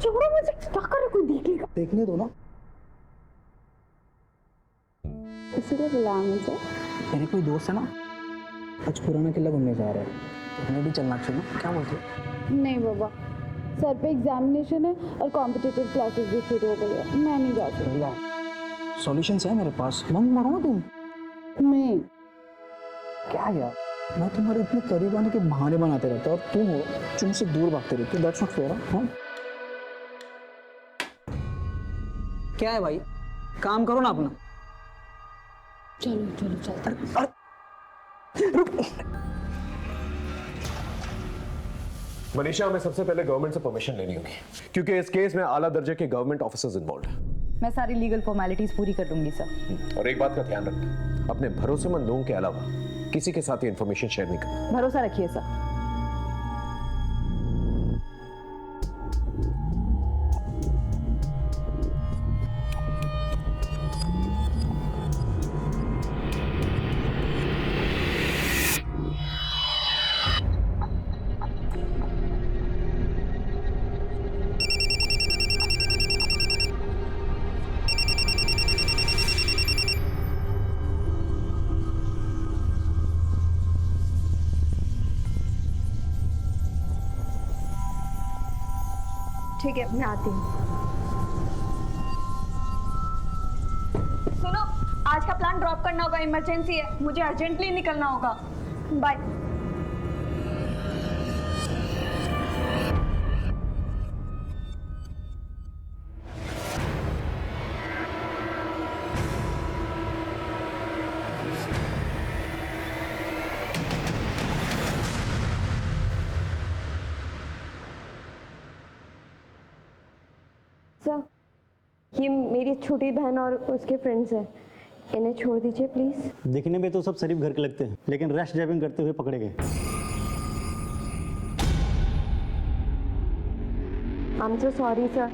छोड़ो मुझे, क्या कर रहे, कोई देख लेगा। देखने दो ना। इसीलिए बुलाया मुझे। मेरे कोई दोस्त है ना, आज पुराना किला घूमने जा रहा है, तो हमें भी चलना चाहिए, क्या बोलते हो? नहीं बाबा, सर पे एग्जामिनेशन है और कॉम्पिटिटिव क्लासेस भी शुरू हो गई है, मैं नहीं जा सकती। सॉल्यूशंस है मेरे पास, बंक मारो ना तुम। नहीं। क्या यार, मैं तुम्हारे इतने करीब आने के बहाने बनाते रहता और तुम हो जो मुझसे दूर भागते रहते हो। That's not fair. हाँ क्या है भाई, काम करो ना अपना। चलो चलो चलते। मनीषा, हमें सबसे पहले गवर्नमेंट से परमिशन लेनी होगी, क्योंकि इस केस में आला दर्जे के गवर्नमेंट ऑफिसर्स इन्वॉल्व हैं। मैं सारी लीगल फॉर्मेलिटीज पूरी कर दूंगी सर। और एक बात का ध्यान रखें, अपने भरोसेमंद लोगों के अलावा किसी के साथ ये इंफॉर्मेशन शेयर नहीं करना। भरोसा रखिए सर। ठीक है, मैं आती हूँ। सुनो, आज का प्लान ड्रॉप करना होगा, इमरजेंसी है, मुझे अर्जेंटली निकलना होगा। बाय। सर, ये मेरी छोटी बहन और उसके फ्रेंड्स हैं, इन्हें छोड़ दीजिए प्लीज। दिखने में तो सब शरीफ घर के लगते हैं, लेकिन रैश ड्राइविंग करते हुए पकड़े गए। I am so sorry sir,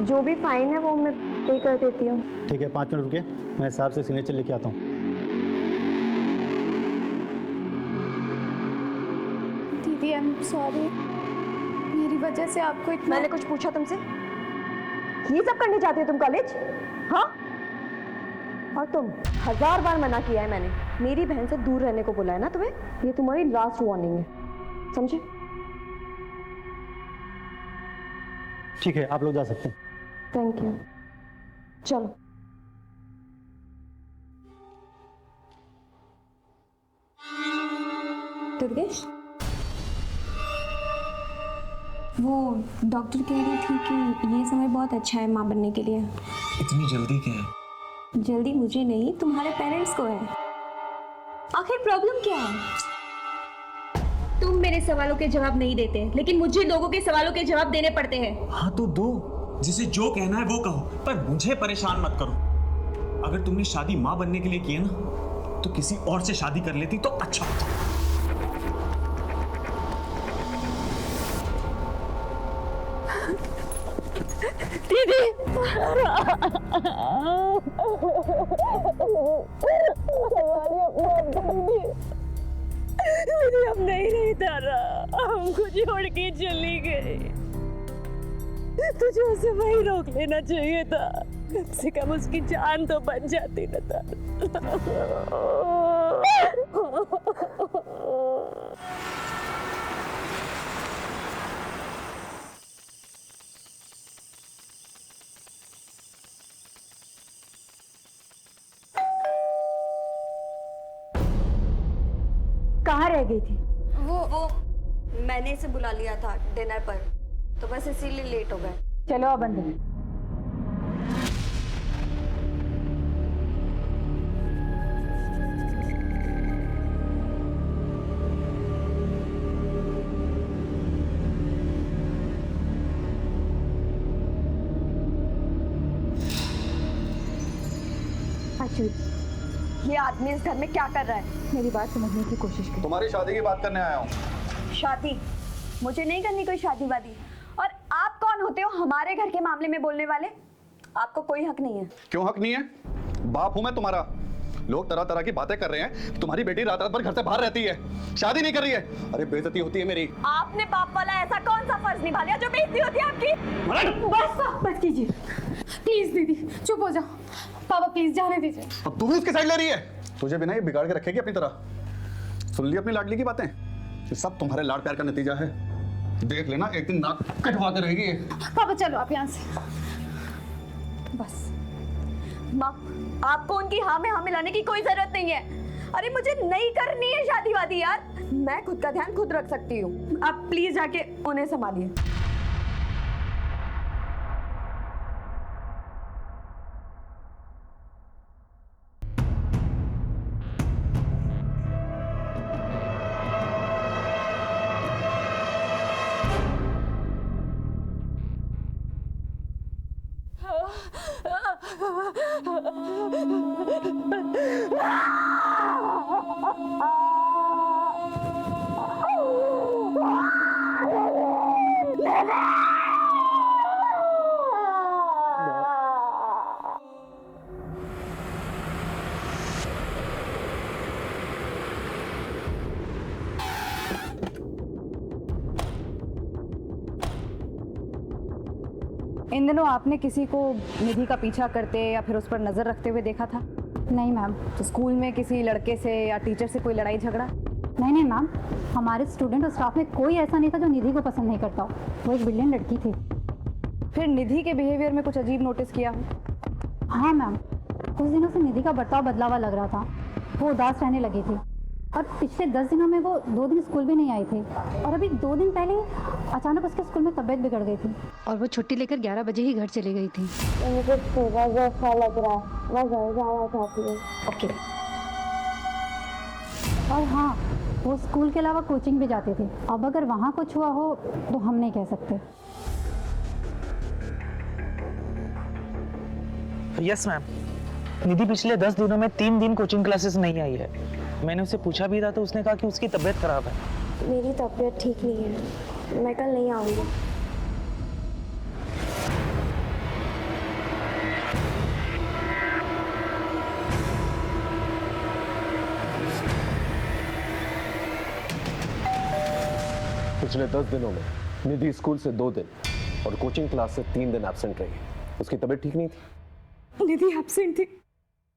जो भी फाइन है वो मैं पे कर देती हूँ। ठीक है, 5 मिनट रुके, मैं साहब से सिग्नेचर लेके आता हूँ। दीदी आई एम सॉरी, मेरी वजह से आपको इतना। मैंने कुछ पूछा तुमसे? ये सब करने जाती हो तुम कॉलेज? हाँ, और तुम 1000 बार मना किया है मैंने, मेरी बहन से दूर रहने को बोला है ना तुम्हें। ये तुम्हारी लास्ट वार्निंग है, समझे? ठीक है, आप लोग जा सकते हैं। थैंक यू, चलो। दुर्गेश, वो डॉक्टर कह रही थी कि ये समय बहुत अच्छा है माँ बनने के लिए। इतनी जल्दी क्या है? जल्दी मुझे नहीं, तुम्हारे पेरेंट्स को है। आखिर प्रॉब्लम क्या है? तुम मेरे सवालों के जवाब नहीं देते, लेकिन मुझे लोगों के सवालों के जवाब देने पड़ते हैं। हाँ तो दो, जिसे जो कहना है वो कहो, पर मुझे परेशान मत करो। अगर तुमने शादी माँ बनने के लिए की है ना, तो किसी और से शादी कर लेती तो अच्छा होता। दीदी दीदी हम नहीं रहता रहा, हमको छोड़ के चली गई। तुझे उसे वही रोक लेना चाहिए था, कम से कम उसकी जान तो बच जाती न था। कहाँ रह गई थी? वो मैंने इसे बुला लिया था डिनर पर, तो बस इसीलिए लेट हो गए। चलो अब अंदर। ये आदमी इस घर में क्या कर रहा है? मेरी बात समझने की कोशिश करो। तुम्हारी शादी की बात करने आया हूँ। शादी? मुझे नहीं करनी कोई शादी वादी। और आप कौन होते हो हमारे घर के मामले में बोलने वाले? आपको कोई हक नहीं है। क्यों हक नहीं है? बाप हूं मैं तुम्हारा, लोग तरह तरह की बातें कर रहे हैं। तुम्हारी बेटी रात रात भर घर से बाहर रहती है, शादी नहीं कर रही है। अरे बेइज्जती होती है मेरी। आपने बाप वाला ऐसा कौन सा फर्ज निभा लिया जो बेइज्जती होती है आपकी? बस कीजिए प्लीज दीदी, चुप हो जाओ। पापा प्लीज जाने दीजिए। अब तू भी उसकी साइड ले रही है। तुझे बिना ये बिगाड़ के रखेगी अपनी तरह। सुन ली अपनी लाडली की बातें? ये सब तुम्हारे लाड प्यार का नतीजा है। देख लेना एक दिन नाक कटवा के रहेगी। पापा चलो आप यहाँ से। बस माँ, आपको उनकी हाँ में हाँ मिलाने की कोई जरूरत नहीं है। अरे मुझे नहीं करनी है शादी वादी यार, मैं खुद का ध्यान खुद रख सकती हूँ। आप प्लीज जाके उन्हें संभालिए। इन दिनों आपने किसी को निधि का पीछा करते या फिर उस पर नजर रखते हुए देखा था? नहीं मैम। तो स्कूल में किसी लड़के से या टीचर से कोई लड़ाई झगड़ा? नहीं मैम, हमारे स्टूडेंट और स्टाफ में कोई ऐसा नहीं था जो निधि को पसंद नहीं करता हो। वो एक ब्रिलियंट लड़की थी। फिर निधि के बिहेवियर में कुछ अजीब नोटिस किया हो? हाँ मैम, कुछ दिनों से निधि का बर्ताव बदला हुआ लग रहा था। वो उदास रहने लगी थी और पिछले 10 दिनों में वो 2 दिन स्कूल भी नहीं आई थी। और अभी 2 दिन पहले अचानक उसके स्कूल में तबीयत बिगड़ गई थी और वो छुट्टी लेकर 11 बजे ही घर चली गई थी। मुझे थोड़ा जैसा लग रहा है, मैं घर जाना चाहती हूँ। ओके। और हाँ, वो स्कूल के अलावा कोचिंग भी जाती थी। अब अगर वहाँ कुछ हुआ हो तो हम नहीं कह सकते। यस मैम, निधि पिछले 10 दिनों में 3 दिन कोचिंग क्लासेस नहीं आई है। मैंने उससे पूछा भी था तो उसने कहा कि उसकी तबीयत खराब है। मेरी तबीयत ठीक नहीं है, मैं कल नहीं आऊँगी। पिछले 10 दिनों में निधि स्कूल से 2 दिन और कोचिंग क्लास से 3 दिन एब्सेंट रही। उसकी तबीयत ठीक नहीं थी। निधि एब्सेंट थी?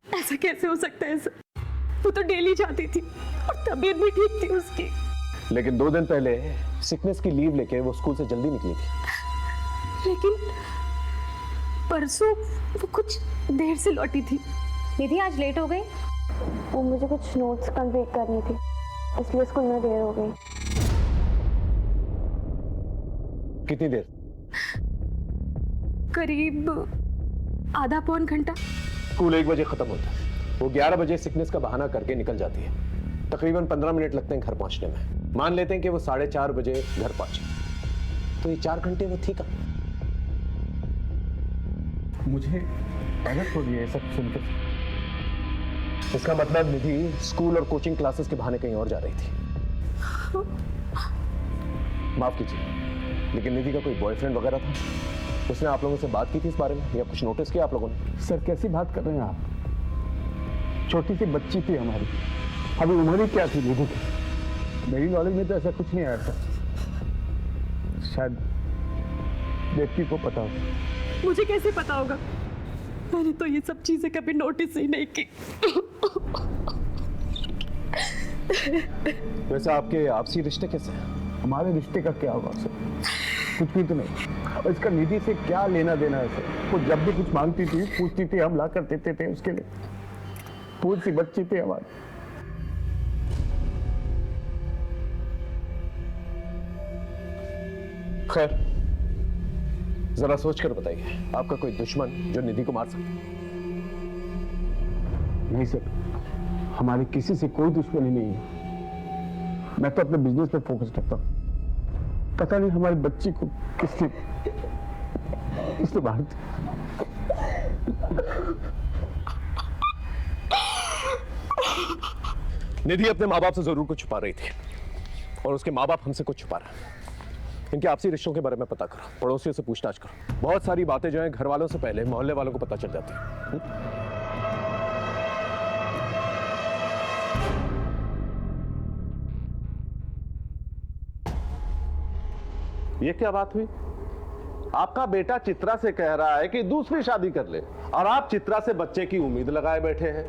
ऐसा कैसे हो सकता है सर? वो तो डेली जाती थी और तबीयत भी ठीक थी उसकी। लेकिन 2 दिन पहले सिकनेस की लीव लेके वो स्कूल से जल्दी निकली थी। लेकिन परसों वो कुछ देर से लौटी थी। निधि आज लेट हो गई? वो मुझे कुछ नोट्स कंप्लीट करनी थी, इसलिए स्कूल में देर हो गई। कितनी देर? करीब आधा पौन घंटा। स्कूल 1 बजे खत्म होता है। वो 11 बजे सिकनेस का बहाना करके निकल जाती है। तकरीबन 15 मिनट लगते हैं घर पहुंचने में। मान लेते हैं कि वो 4:30 बजे घर पहुंचे, तो ये 4 घंटे वो थी कहाँ? मुझे गलत हो गई है सब सुनकर। इसका मतलब निधि स्कूल और कोचिंग क्लासेस के बहाने कहीं और जा रही थी। माफ कीजिए, लेकिन निधि का कोई बॉयफ्रेंड वगैरह था? उसने आप लोगों से बात की थी इस बारे में या कुछ नोटिस किया आप लोगों ने? सर कैसी बात कर रहे हैं आप? छोटी सी बच्ची थी हमारी, अभी उम्र ही क्या थी निधि की? मेरी नॉलेज में तो ऐसा कुछ नहीं आया था। शायद व्यक्ति को पता हो। मुझे कैसे पता होगा? मैंने तो ये सब चीजें कभी नोटिस ही नहीं की। वैसे आपके आपसी रिश्ते कैसे हैं? हमारे रिश्ते का क्या होगा सर? कुछ भी तो नहीं। और इसका निधि से क्या लेना देना है सर? वो जब भी कुछ मांगती थी, पूछती थी, हम ला कर देते थे उसके लिए। पूरी सी बच्ची थी हमारी। खैर, जरा सोच कर बताइए, आपका कोई दुश्मन जो निधि को मार सकता? नहीं सर, हमारी किसी से कोई दुश्मनी नहीं है। मैं तो अपने बिजनेस पे फोकस करता हूँ। पता नहीं हमारी बच्ची को किसने मार दिया। निधि अपने माँ बाप से जरूर कुछ छुपा रही थी और उसके माँ बाप हमसे कुछ छुपा रहे हैं। इनके आपसी रिश्तों के बारे में पता करो, पड़ोसियों से पूछताछ करो। बहुत सारी बातें जो हैं घर वालों से पहले मोहल्ले वालों को पता चल जाती है। ये क्या बात हुई? आपका बेटा चित्रा से कह रहा है कि दूसरी शादी कर ले और आप चित्रा से बच्चे की उम्मीद लगाए बैठे हैं।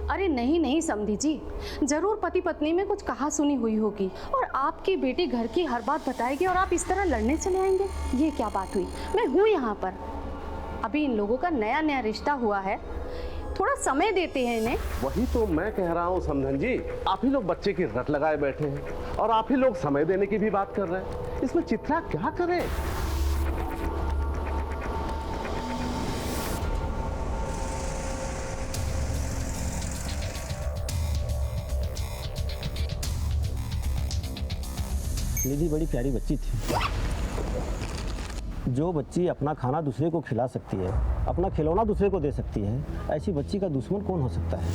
अरे नहीं नहीं समधी जी, जरूर पति पत्नी में कुछ कहा सुनी हुई होगी और आपकी बेटी घर की हर बात बताएगी और आप इस तरह लड़ने चले आएंगे। ये क्या बात हुई? मैं हूँ यहाँ पर, अभी इन लोगों का नया नया रिश्ता हुआ है, थोड़ा समय देते हैं इन्हें। वही तो मैं कह रहा हूँ समधन जी, आप ही लोग बच्चे की रट लगाए बैठे हैं और आप ही लोग समय देने की भी बात कर रहे हैं। इसमें चित्रा क्या करे? निधि बड़ी प्यारी बच्ची थी। जो बच्ची अपना खाना दूसरे को खिला सकती है, अपना खिलौना दूसरे को दे सकती है, ऐसी बच्ची का दुश्मन कौन हो सकता है?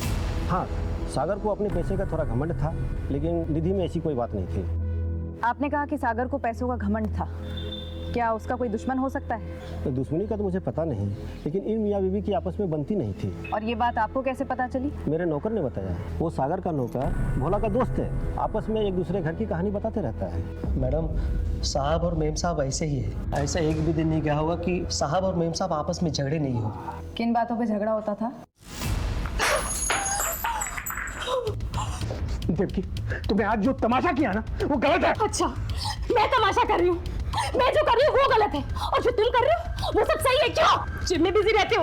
हाँ, सागर को अपने पैसे का थोड़ा घमंड था, लेकिन निधि में ऐसी कोई बात नहीं थी। आपने कहा कि सागर को पैसों का घमंड था, क्या उसका कोई दुश्मन हो सकता है? तो दुश्मनी का तो मुझे पता नहीं, लेकिन इन मियाँ बीवी की आपस में बनती नहीं थी। और ये बात आपको कैसे पता चली? मेरे नौकर ने बताया। वो सागर का नौकर भोला का दोस्त है, आपस में एक दूसरे घर की कहानी बताते रहता है। मैडम, साहब और मेम साहब ऐसे ही है। ऐसा एक भी दिन नहीं गया होगा कि साहब और मेम साहब आपस में झगड़े नहीं हो। किन बातों पे झगड़ा होता था? देवकी, तुमने आज जो तमाशा किया ना, वो गलत है। अच्छा, मैं तमाशा कर रही हूँ? मैं जो कर रही हूँ वो गलत है और जो तुम कर रहे हो वो सब सही है? क्यों जिम में बिजी रहते हो?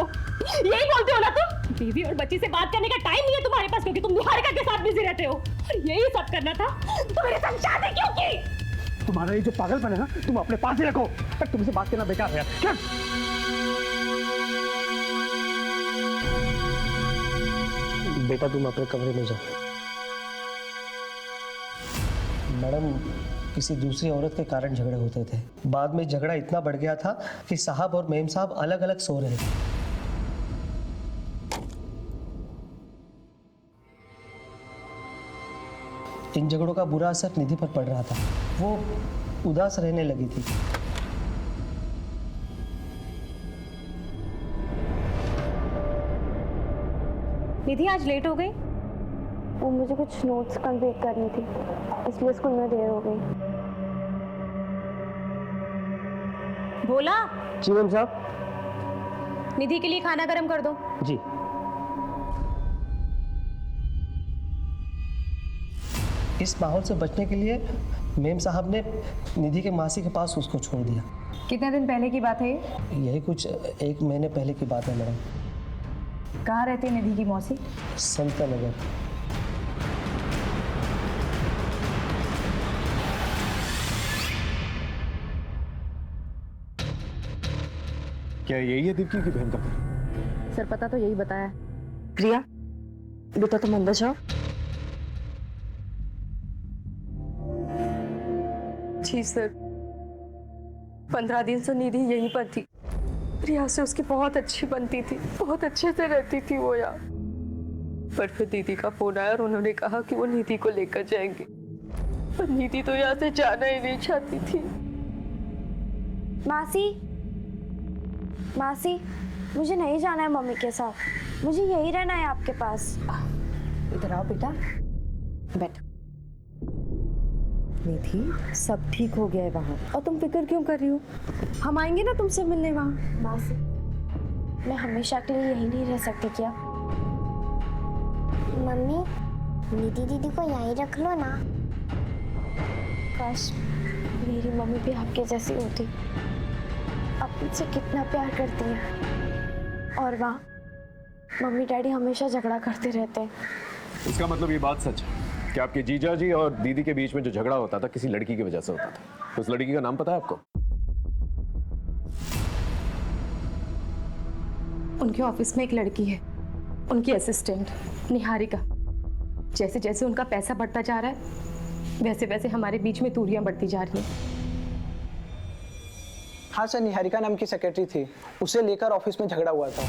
यही बोलते हो ना तुम? बीवी और बच्ची से बात करने का टाइम नहीं है तुम्हारे पास, क्योंकि तुम निहारिका के साथ बिजी रहते हो। और यही सब करना था तो मेरे साथ शादी क्यों की? तुम्हारा ये जो पागलपन है ना, तुम अपने पास ही रखो। तुमसे बात करना बेकार है। क्या? बेटा तुम अपने कमरे में जाओ। मैडम, किसी दूसरी औरत के कारण झगड़े होते थे, बाद में झगड़ा इतना बढ़ गया था कि साहब और मेम साहब अलग अलग सो रहे थे। इन झगड़ों का बुरा असर निधि पर पड़ रहा था, वो उदास रहने लगी थी। निधि आज लेट हो गई? वो मुझे कुछ नोट्स कंप्लीट करनी थी, इसलिए स्कूल में देर हो गई। बोला? जी मैम साहब। निधि के लिए खाना गर्म कर दो। जी। इस माहौल से बचने के लिए मेम साहब ने निधि के मासी के पास उसको छोड़ दिया। कितने दिन पहले की बात है ये? यही कुछ 1 महीने पहले की बात है मैडम। कहाँ रहती है निधि की मौसी? संता नगर। क्या यही है दीप्ति की बहन का? सर पता तो यही बताया। प्रिया, बेटा तुम अंदर जाओ। जी सर, 15 दिन से निधि यहीं पर थी। प्रिया से उसकी बहुत अच्छी बनती थी, बहुत अच्छे से रहती थी वो यहाँ। पर फिर दीदी का फोन आया और उन्होंने कहा कि वो निधि को लेकर जाएंगे, पर निधि तो यहाँ से जाना ही नहीं चाहती थी। मासी, मुझे नहीं जाना है मम्मी के साथ, मुझे यही रहना है आपके पास। इधर आओ बेटा, बैठ। निधि, सब ठीक हो गया है वहाँ, और तुम फिक्र क्यों कर रही हो? हम आएंगे ना तुमसे मिलने वहाँ। मासी, मैं हमेशा के लिए यही नहीं रह सकती क्या? मम्मी, निधि दीदी को यहीं रख लो ना। काश मेरी मम्मी भी आपके जैसी होती, आप मुझसे कितना प्यार करती हैं, और वहाँ मम्मी डैडी हमेशा झगड़ा करते रहते हैं। इसका मतलब ये बात सच है कि आपके जीजा जी और दीदी के बीच में जो झगड़ा होता था किसी लड़की की वजह से होता था। उस लड़की का नाम पता है आपको? उनके ऑफिस में एक लड़की है, उनकी असिस्टेंट निहारिका। जैसे जैसे उनका पैसा बढ़ता जा रहा है, वैसे वैसे हमारे बीच में दूरियां बढ़ती जा रही हैं। हाँ सर, निहारिका नाम की सेक्रेटरी थी, उसे लेकर ऑफिस में झगड़ा हुआ था।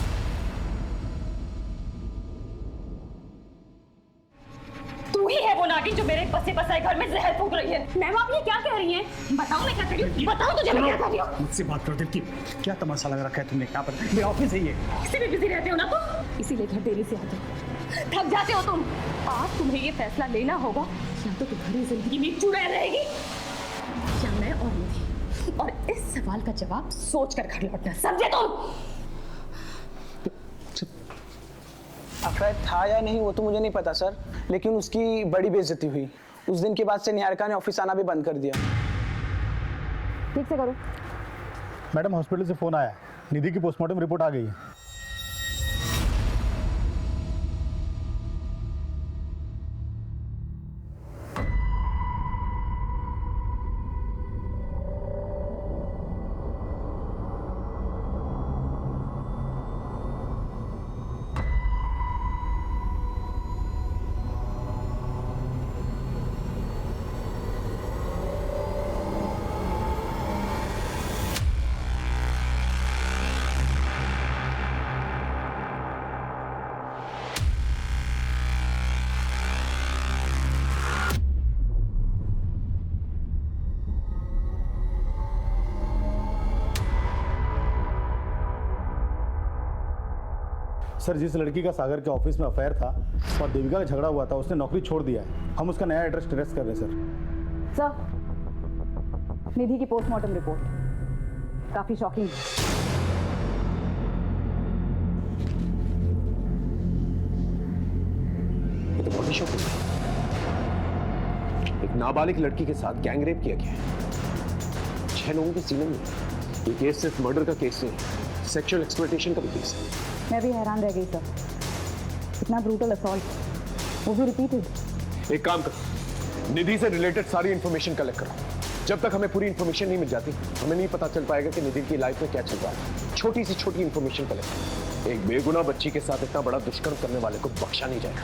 तू ही है वो नागिन जो मेरे बसे बसाए घर में जहर फूंक रही है। मैम, आप ये क्या कह रही हैं? बताओ मैं क्या कर रही हूँ, बताओ तुझे मैं क्या कर रही हूँ। मुझसे बात करो देवकी, क्या तमाशा लगा रखा है तुमने यहाँ पर? मेरा ऑफिस है ये। इसी में बिजी रहते हो ना तुम, इसीलिए घर देरी से आते हो, थक जाते हो तुम। आज तुम्हें ये फैसला लेना होगा, या तो तुम्हारी जिंदगी में चुड़ैल रहेगी या मैं और निधि। और इस सवाल का जवाब सोच कर घर लौटना, समझे तुम? अफराद था या नहीं वो तो मुझे नहीं पता सर, लेकिन उसकी बड़ी बेइज्जती हुई। उस दिन के बाद से निहारिका ने ऑफिस आना भी बंद कर दिया। ठीक से करो। मैडम हॉस्पिटल से फ़ोन आया, निधि की पोस्टमार्टम रिपोर्ट आ गई है। सर, जिस लड़की का सागर के ऑफिस में अफेयर था और देविका का झगड़ा हुआ था, उसने नौकरी छोड़ दिया है। हम उसका नया एड्रेस ट्रेस कर रहे हैं सर। निधि की पोस्टमार्टम रिपोर्ट काफी शॉकिंग है। ये तो बहुत शॉकिंग है। एक नाबालिग लड़की के साथ गैंग रेप किया गया है, 6 लोगों के सीने में। ये केस सिर्फ मर्डर का केस नहीं, सेक्सुअल एक्सप्लॉयटेशन का भी केस है। मैं भी हैरान रह गई सर, इतना ब्रूटल असॉल्ट, वो भी रिपीटेड। एक काम करो, निधि से रिलेटेड सारी इंफॉर्मेशन कलेक्ट करो। जब तक हमें पूरी इंफॉर्मेशन नहीं मिल जाती, हमें नहीं पता चल पाएगा कि निधि की लाइफ में क्या चल रहा है। छोटी सी छोटी इंफॉर्मेशन कलेक्ट करो। एक बेगुनाह बच्ची के साथ इतना बड़ा दुष्कर्म करने वाले को बख्शा नहीं जाएगा।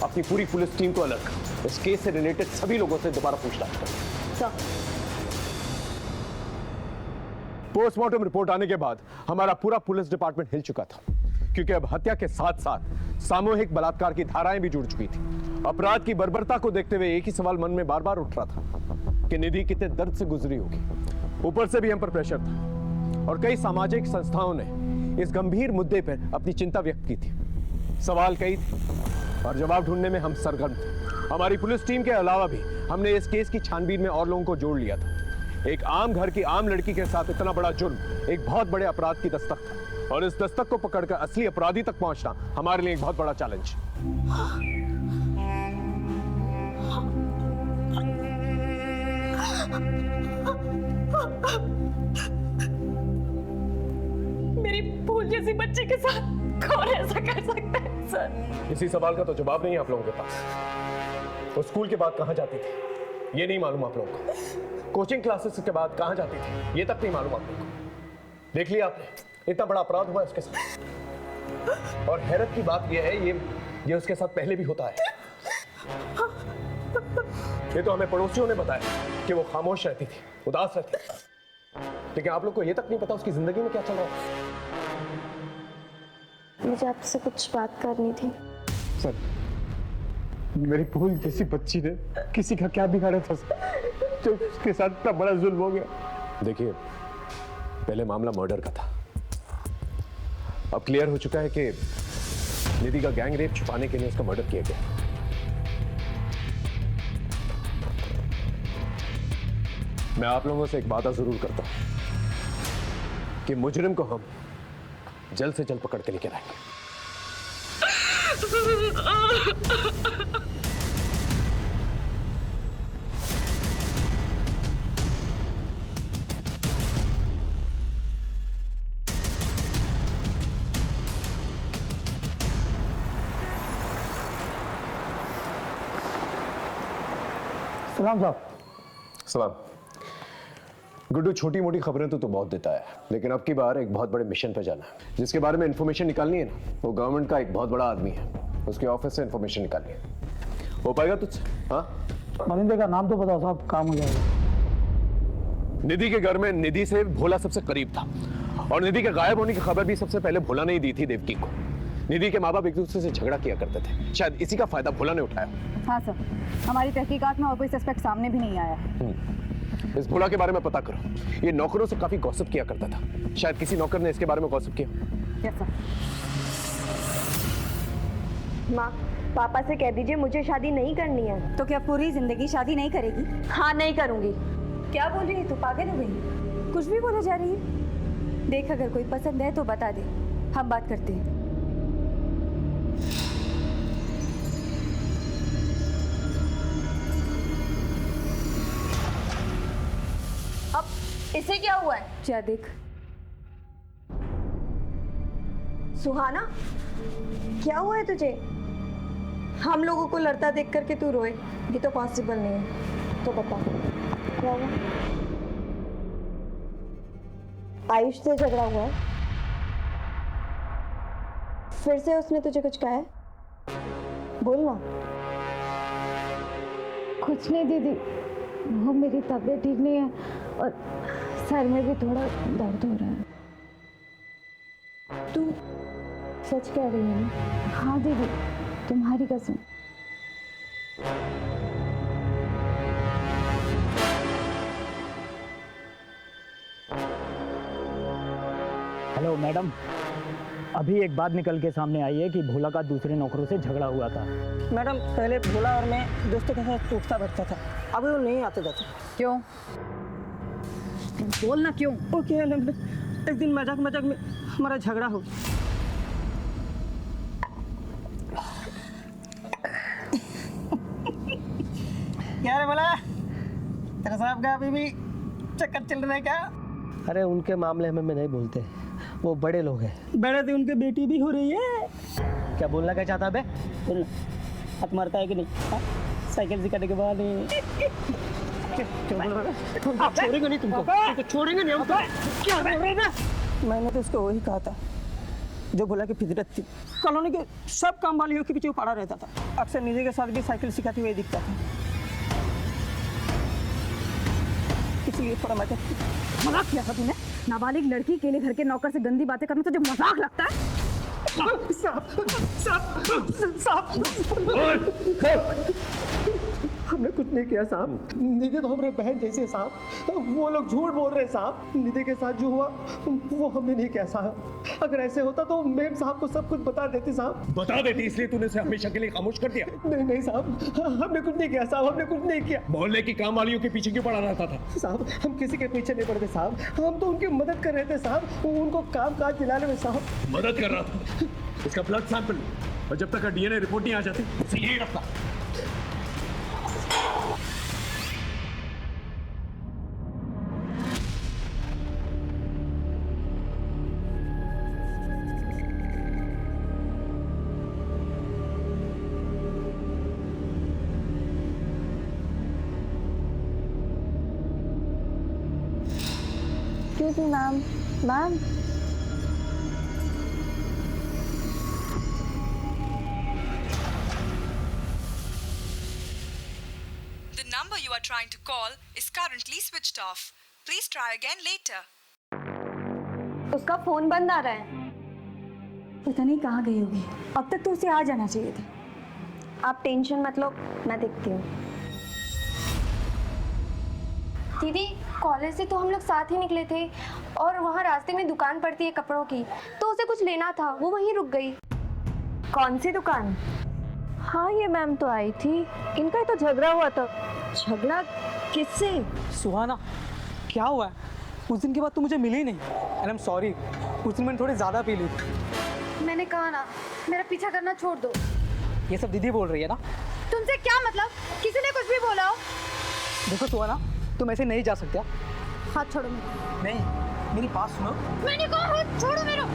अपनी पूरी पुलिस टीम को अलर्ट करो। इस केस से रिलेटेड सभी लोगों से दोबारा पूछताछ करो। पोस्टमार्टम रिपोर्ट आने के बाद हमारा पूरा पुलिस डिपार्टमेंट हिल चुका था, क्योंकि अब हत्या के साथ साथ सामूहिक बलात्कार की धाराएं भी जुड़ चुकी थी। अपराध की बर्बरता को देखते हुए एक ही सवाल मन में बार बार उठ रहा था कि निधि कितने दर्द से गुजरी होगी। ऊपर से भी हम पर प्रेशर था और कई सामाजिक संस्थाओं ने इस गंभीर मुद्दे पर अपनी चिंता व्यक्त की थी। सवाल कई थे और जवाब ढूंढने में हम सरगर्म थे। हमारी पुलिस टीम के अलावा भी हमने इस केस की छानबीन में और लोगों को जोड़ लिया था। एक आम घर की आम लड़की के साथ इतना बड़ा जुर्म एक बहुत बड़े अपराध की दस्तक था, और इस दस्तक को पकड़कर असली अपराधी तक पहुंचना हमारे लिए एक बहुत बड़ा चैलेंज। मेरी भूल जैसी बच्ची के साथ कौन ऐसा कर सकता है सर? इसी सवाल का तो जवाब नहीं है आप लोगों के पास। वो स्कूल के बाद कहां जाती थी ये नहीं मालूम आप लोगों को। कोचिंग क्लासेस के बाद कहां जाती थी ये तक नहीं मालूम आप लोगों को। देख लिया आपने, इतना बड़ा अपराध हुआ इसके साथ। और हैरत की बात यह है, ये उसके साथ पहले भी होता है। ये तो हमें पड़ोसियों ने बताया कि वो खामोश रहती थी, उदास रहती थी, लेकिन आप लोग को ये तक नहीं पता उसकी जिंदगी में क्या चल रहा है। मुझे आपसे कुछ बात करनी थी। सर, मेरी भूल जैसी बच्ची ने किसी का क्या बिगाड़ा था जो उसके साथ इतना बड़ा जुल्म हो गया। देखिए, पहले मामला मर्डर का था, अब क्लियर हो चुका है कि निधि का गैंग रेप छुपाने के लिए उसका मर्डर किया गया। मैं आप लोगों से एक वादा जरूर करता हूं कि मुजरिम को हम जल्द से जल्द पकड़ के लेकर आएंगे। सलाम साहब। सलाम। गुड्डू, छोटी मोटी खबरें तो बहुत देता है, लेकिन अब की बार एक बहुत बड़े मिशन पर जाना है। जिसके बारे में इंफॉर्मेशन निकालनी है ना, वो गवर्नमेंट का एक बहुत बड़ा आदमी है, उसके ऑफिस से इंफॉर्मेशन निकालनी है। हो पाएगा तुझसे? हाँ, मनिंदर का नाम तो बताओ साहब, काम हो जाएगा। निधि के घर में निधि से भोला सबसे करीब था, और निधि के गायब होने की खबर भी सबसे पहले भोला ने ही दी थी देवकी को। निधि के माँ बाप एक दूसरे से झगड़ा किया करते थे, शायद इसी का फायदा भोला ने उठाया। हाँ सर, हमारी तहकीकात में और कोई सस्पेक्ट सामने भी नहीं आया। इस भोला के बारे में पता करो। ये नौकरों से काफी गॉसिप किया करता था, शायद किसी नौकर ने इसके बारे में गॉसिप किया। Yes sir. माँ, पापा से कह दीजिए मुझे शादी नहीं करनी है। तो क्या पूरी जिंदगी शादी नहीं करेगी? हाँ, नहीं करूंगी। क्या बोल रही है तू? पागल हो गई? कुछ भी बोले जा रही है। देख, अगर कोई पसंद है तो बता दे, हम बात करते हैं। अब इसे क्या हुआ है? जा देख। सुहाना, क्या हुआ है तुझे? हम लोगों को लड़ता देख करके तू रोए, ये तो पॉसिबल नहीं है। तो बता क्या हुआ? आयुष से झगड़ा हुआ है? फिर से उसने तुझे कुछ कहा है? बोल ना। कुछ नहीं दीदी, वो मेरी तबीयत ठीक नहीं है और सर में भी थोड़ा दर्द हो रहा है। तू सच कह रही है ना? हाँ दीदी, तुम्हारी कसम। हेलो मैडम, अभी एक बात निकल के सामने आई है कि भोला का दूसरे नौकरों से झगड़ा हुआ था। मैडम, पहले भोला और मैं दोस्तों के साथ उठता बैठता था, अभी वो नहीं आते जाते। क्यों? बोलना क्यों? ओके, एक दिन मजाक मजाक में हमारा झगड़ा हो गया। क्या रे भोला, तेरा साहब का अभी भी चक्कर चल रहा है क्या? अरे उनके मामले में नहीं बोलते, वो बड़े लोग हैं। बड़े थे, उनकी बेटी भी हो रही है। क्या बोलना क्या चाहता बे? बोलना, हाथ मारता है कि नहीं? साइकिल सिखाने के बाद छोड़ेंगे नहीं तुमको, छोड़ेंगे नहीं हम। क्या बोल रहे ना? मैंने तो उसको वही कहा था जो भोला की फितरत थी। कॉलोनी के सब काम वालियों के पीछे वो पड़ा रहता था। अक्सर निधि के साथ भी साइकिल सिखाते हुए दिखता था, इसलिए थोड़ा मजाक किया था तूने? नाबालिग लड़की के लिए घर के नौकर से गंदी बातें करना तुझे मजाक लगता है? हमने कुछ नहीं किया साहब, निधि तो हमारे बहन जैसे साहब। वो लोग झूठ बोल रहे साहब। निधि के साथ जो हुआ वो हमने नहीं किया साहब। अगर ऐसे होता तो मेम साहब को सब कुछ बता देती साहब। बता देती, इसलिए तूने उसे हमेशा के लिए खामोश कर दिया? नहीं नहीं साहब, हमने कुछ नहीं किया साहब, हमने कुछ नहीं किया। मोहल्ले की काम वालियों के पीछे क्यों पड़ा रहता था? साहब, हम किसी के पीछे नहीं पड़ते साहब, हम तो उनकी मदद कर रहे थे साहब, उनको काम काज दिलाने में साहब। मदद कर रहा था? इसका ब्लड सैंपल, और जब तक डीएनए रिपोर्ट नहीं आ जाती उसे यही रखता। Excuse me, ma'am. Ma'am. The number you are trying to call is currently switched off. Please try again later. उसका फोन बंद आ रहा है। पता नहीं कहाँ गई होगी। अब तक तो उसे आ जाना चाहिए था। आप टेंशन मत लो, मैं देखती हूँ। दीदी, कॉलेज से तो हम लोग साथ ही निकले थे और वहाँ रास्ते में दुकान पड़ती है कपड़ों की, तो उसे कुछ लेना था, वो वहीं रुक गई। कौन सी दुकान? हाँ, ये मैम तो आई थी, इनका ही तो झगड़ा हुआ था। झगड़ा किससे? सुहाना, क्या हुआ है? उस दिन के बाद तू मुझे मिली ही नहीं। एंड आई एम सॉरी, उस दिन मैंने थोड़ी ज़्यादा पी ली थी। मैंने कहा ना, मेरा पीछा करना छोड़ दो। ये सब दीदी बोल रही है ना? तुमसे क्या मतलब? किसी ने कुछ भी बोला हो? देखो सुहाना, तुम ऐसे नहीं जा सकते। हाथ छोड़ो मेरा। नहीं, मेरी बात सुनो। मैंने कहा हाथ छोड़ो मेरा।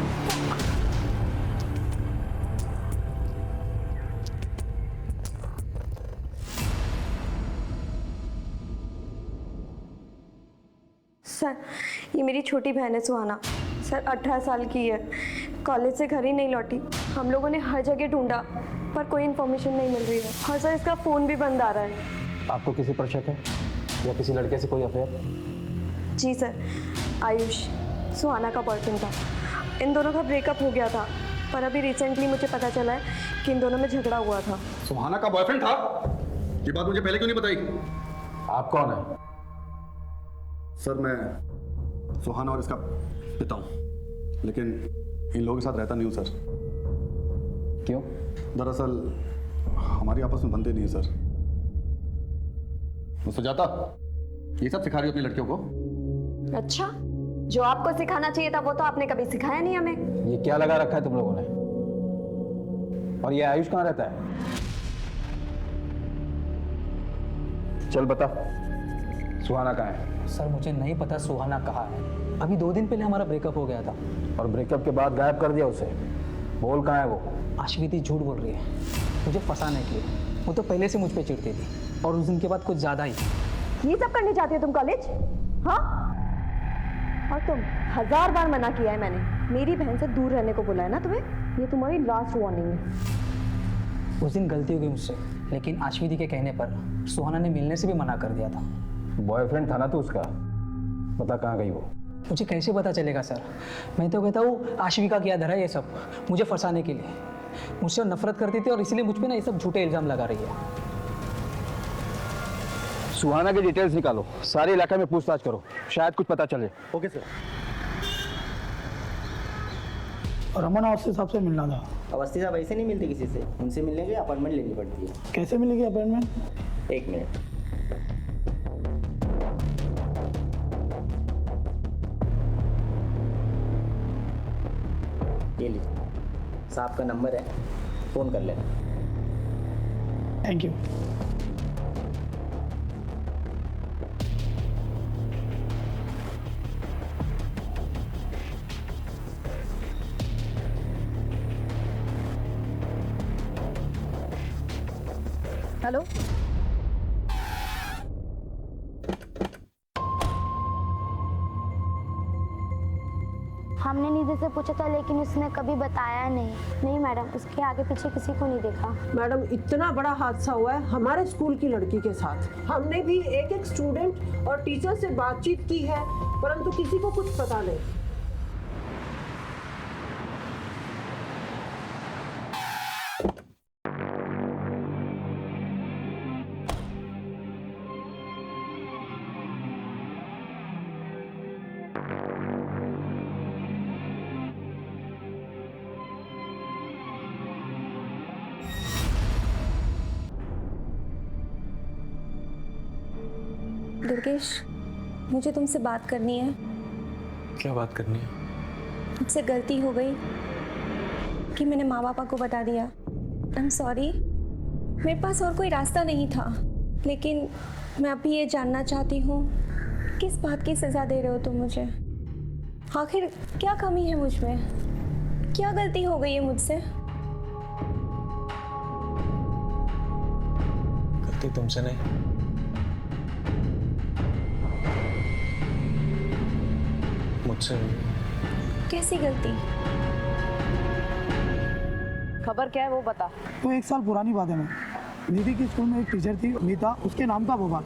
सर, ये मेरी छोटी बहन है सुहाना। सर 18 साल की है, कॉलेज से घर ही नहीं लौटी। हम लोगों ने हर जगह ढूंढा पर कोई इन्फॉर्मेशन नहीं मिल रही है। और सर इसका फ़ोन भी बंद आ रहा है। आपको किसी पर शक है या किसी लड़के से कोई अफेयर? जी सर, आयुष सुहाना का बॉयफ्रेंड था। इन दोनों का ब्रेकअप हो गया था, पर अभी रिसेंटली मुझे पता चला है कि इन दोनों में झगड़ा हुआ था। सुहाना का बॉयफ्रेंड था? ये बात मुझे पहले क्यों नहीं बताई? आप कौन है? सर, मैं सुहाना और इसका पिता हूँ, लेकिन इन लोगों के साथ रहता नहीं हूँ सर। क्यों? दरअसल हमारी आपस में बनते नहीं है सर। तो सुजाता, ये सब सिखा रही हो अपनी लड़कियों को? अच्छा, जो आपको सिखाना चाहिए था वो तो आपने कभी सिखाया नहीं हमें। ये क्या लगा रखा है तुम लोगों ने? और ये आयुष कहाँ रहता है? चल बता, सुहाना कहाँ है? सर मुझे नहीं पता सुहाना कहाँ है। अभी 2 दिन पहले हमारा ब्रेकअप हो गया था। और ब्रेकअप के बाद गायब कर दिया उसे। बोल कहाँ है वो? अश्विति झूठ बोल रही है मुझे फंसाने के लिए। वो तो पहले से मुझ पे चिढ़ती थी और उस दिन के बाद कुछ ज़्यादा ही। ये सब करने चाहती हो तुम कॉलेज? हाँ, और तुम 1000 बार मना किया है मैंने, मेरी बहन से दूर रहने को बोला है ना तुम्हें। ये तुम्हारी लास्ट वार्निंग है। उस दिन गलती हो गई मुझसे, लेकिन अश्विति के कहने पर सुहाना ने मिलने से भी मना कर दिया था। बॉयफ्रेंड था ना तो उसका, बता कहाँ गई वो? मुझे कैसे पता चलेगा सर? मैं तो कहता हूँ आशिविका किया धरा ये सब मुझे फंसाने के लिए। मुझसे नफरत करती थी और इसलिए मुझ पे ना ये सब झूठे इल्जाम लगा रही है। सुहाना की डिटेल्स निकालो, सारे इलाके में पूछताछ करो, शायद कुछ पता चले। Okay sir. रमन अवस्थी साहब से मिलना था। अवस्थी साहब ऐसे नहीं मिलते किसी से, उनसे मिलने के लिए अपॉइंटमेंट लेनी पड़ती है। कैसे मिलेगी अपॉइंटमेंट? 1 मिनट। ये लीजिए, साहब का नंबर है, फ़ोन कर लेना। Thank you. हेलो, हमने निधि से पूछा था लेकिन उसने कभी बताया नहीं मैडम, उसके आगे पीछे किसी को नहीं देखा। मैडम इतना बड़ा हादसा हुआ है हमारे स्कूल की लड़की के साथ। हमने भी एक स्टूडेंट और टीचर से बातचीत की है, परंतु किसी को कुछ पता नहीं। दुर्गेश, मुझे तुमसे बात करनी है। क्या बात करनी है? मुझसे गलती हो गई कि मैंने माँ पापा को बता दिया। आई एम सॉरी, मेरे पास और कोई रास्ता नहीं था, लेकिन मैं अभी ये जानना चाहती हूँ किस बात की सज़ा दे रहे हो तुम मुझे? आखिर क्या कमी है मुझ में? क्या गलती हो गई है मुझसे? गलती तुमसे नहीं, मुझसे। कैसी गलती? खबर क्या है वो बता। तो 1 साल पुरानी बात है। मैं निधि की स्कूल में एक टीचर थी मीता, उसके नाम था बवाल।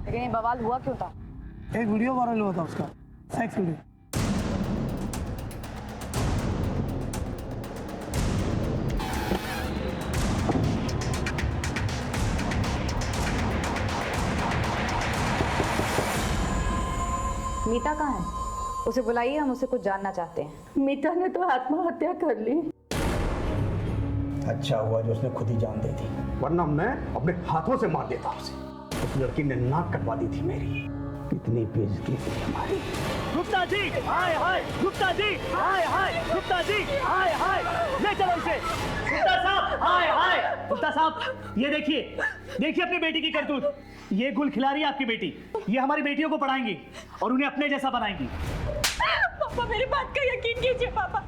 लेकिन ये बवाल हुआ क्यों था? एक वीडियो वायरल हुआ था उसका, सेक्स वीडियो। मीता कहाँ है? उसे बुलाइए, हम उसे कुछ जानना चाहते हैं। मीता ने तो आत्महत्या कर ली। अच्छा हुआ जो उसने खुद ही जान दे दी, वरना मैं अपने हाथों से मार देता उसे। उस लड़की ने नाक कटवा दी थी मेरी। कितनी बेइज्जती थी हमारी। गुप्ता जी, हाय हाय, गुप्ता जी, हाय हाय, गुप्ता जी, हाय हाय, ले चलो इसे। गुप्ता साहब, हाय हाय, गुप्ता साहब, ये देखिए, देखिए अपनी बेटी की करतूत। ये गुल खिला रही है आपकी बेटी, ये हमारी बेटियों को पढ़ाएंगी और उन्हें अपने जैसा बनाएंगी। पापा मेरी बात का यकीन कीजिए पापा,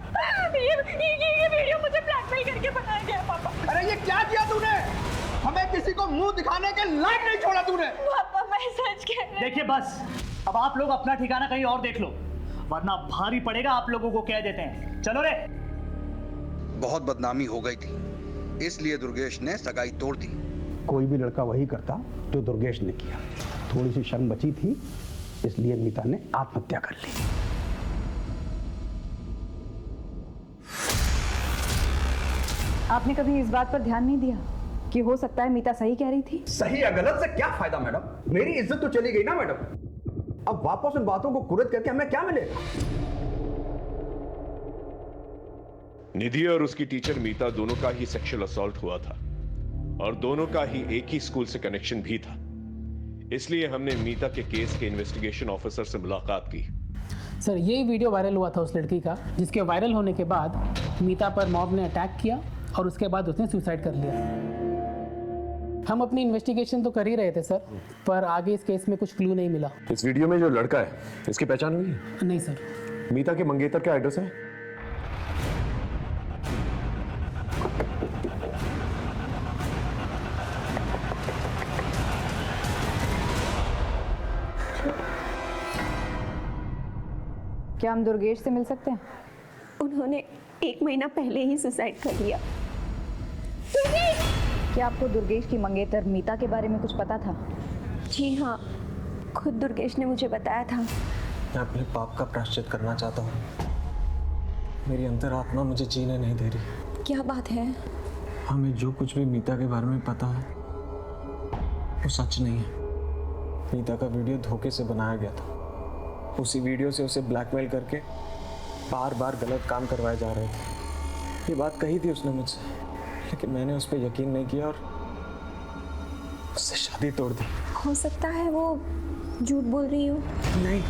ये वीडियो मुझे ब्लैकमेल करके बनाया गया है पापा। अरे ये क्या किया तूने? हमें किसी को मुंह दिखाने के लायक नहीं छोड़ा तूने। पापा मैं सच कह रही हूं। देखिए बस, अब आप लोग अपना ठिकाना कहीं और देख लो, वरना भारी पड़ेगा आप लोगों को। कह देते हैं, चलो रे। बहुत बदनामी हो गई थी, इसलिए दुर्गेश ने सगाई तोड़ दी। कोई भी लड़का वही करता जो दुर्गेश ने किया। थोड़ी सी शर्म बची थी, इसलिए मीता ने आत्महत्या कर ली। आपने कभी इस बात पर ध्यान नहीं दिया कि हो सकता है मीता सही कह रही थी? सही या गलत से क्या फायदा मैडम? मेरी इज्जत तो चली गई ना मैडम। अब वापस उन बातों को कुरेद करके हमें क्या मिलेगा? निधि और उसकी टीचर मीता दोनों का ही सेक्सुअल असॉल्ट हुआ था और दोनों का ही एक ही स्कूल से कनेक्शन भी था। इसलिए हमने मीता के केस के इन्वेस्टिगेशन ऑफिसर से मुलाकात की। सर यही वीडियो वायरल हुआ था उस लड़की का, जिसके वायरल होने के बाद मीता पर मॉब ने अटैक किया और उसके बाद उसने सुसाइड कर लिया। हम अपनी इन्वेस्टिगेशन तो कर ही रहे थे सर, पर आगे इस केस में कुछ क्लू नहीं मिला। इस वीडियो में जो लड़का है, इसकी पहचान हुई है? नहीं सर। मीता के मंगेतर का एड्रेस है? क्या हम दुर्गेश से मिल सकते हैं? उन्होंने 1 महीना पहले ही सुसाइड कर लिया। क्या आपको दुर्गेश की मंगेतर मीता के बारे में कुछ पता था? जी हाँ, खुद दुर्गेश ने मुझे बताया था। मैं अपने पाप का प्रायश्चित करना चाहता हूँ। मेरी अंतरात्मा मुझे जीने नहीं दे रही। क्या बात है? हमें जो कुछ भी मीता के बारे में पता है वो सच नहीं है। मीता का वीडियो धोखे से बनाया गया था। उसी वीडियो से उसे ब्लैकमेल करके बार बार गलत काम करवाए जा रहे थे। ये बात कही थी उसने मुझसे, लेकिन मैंने उस पर यकीन नहीं किया और उससे शादी तोड़ दी। हो सकता है वो झूठ बोल रही हो। नहीं,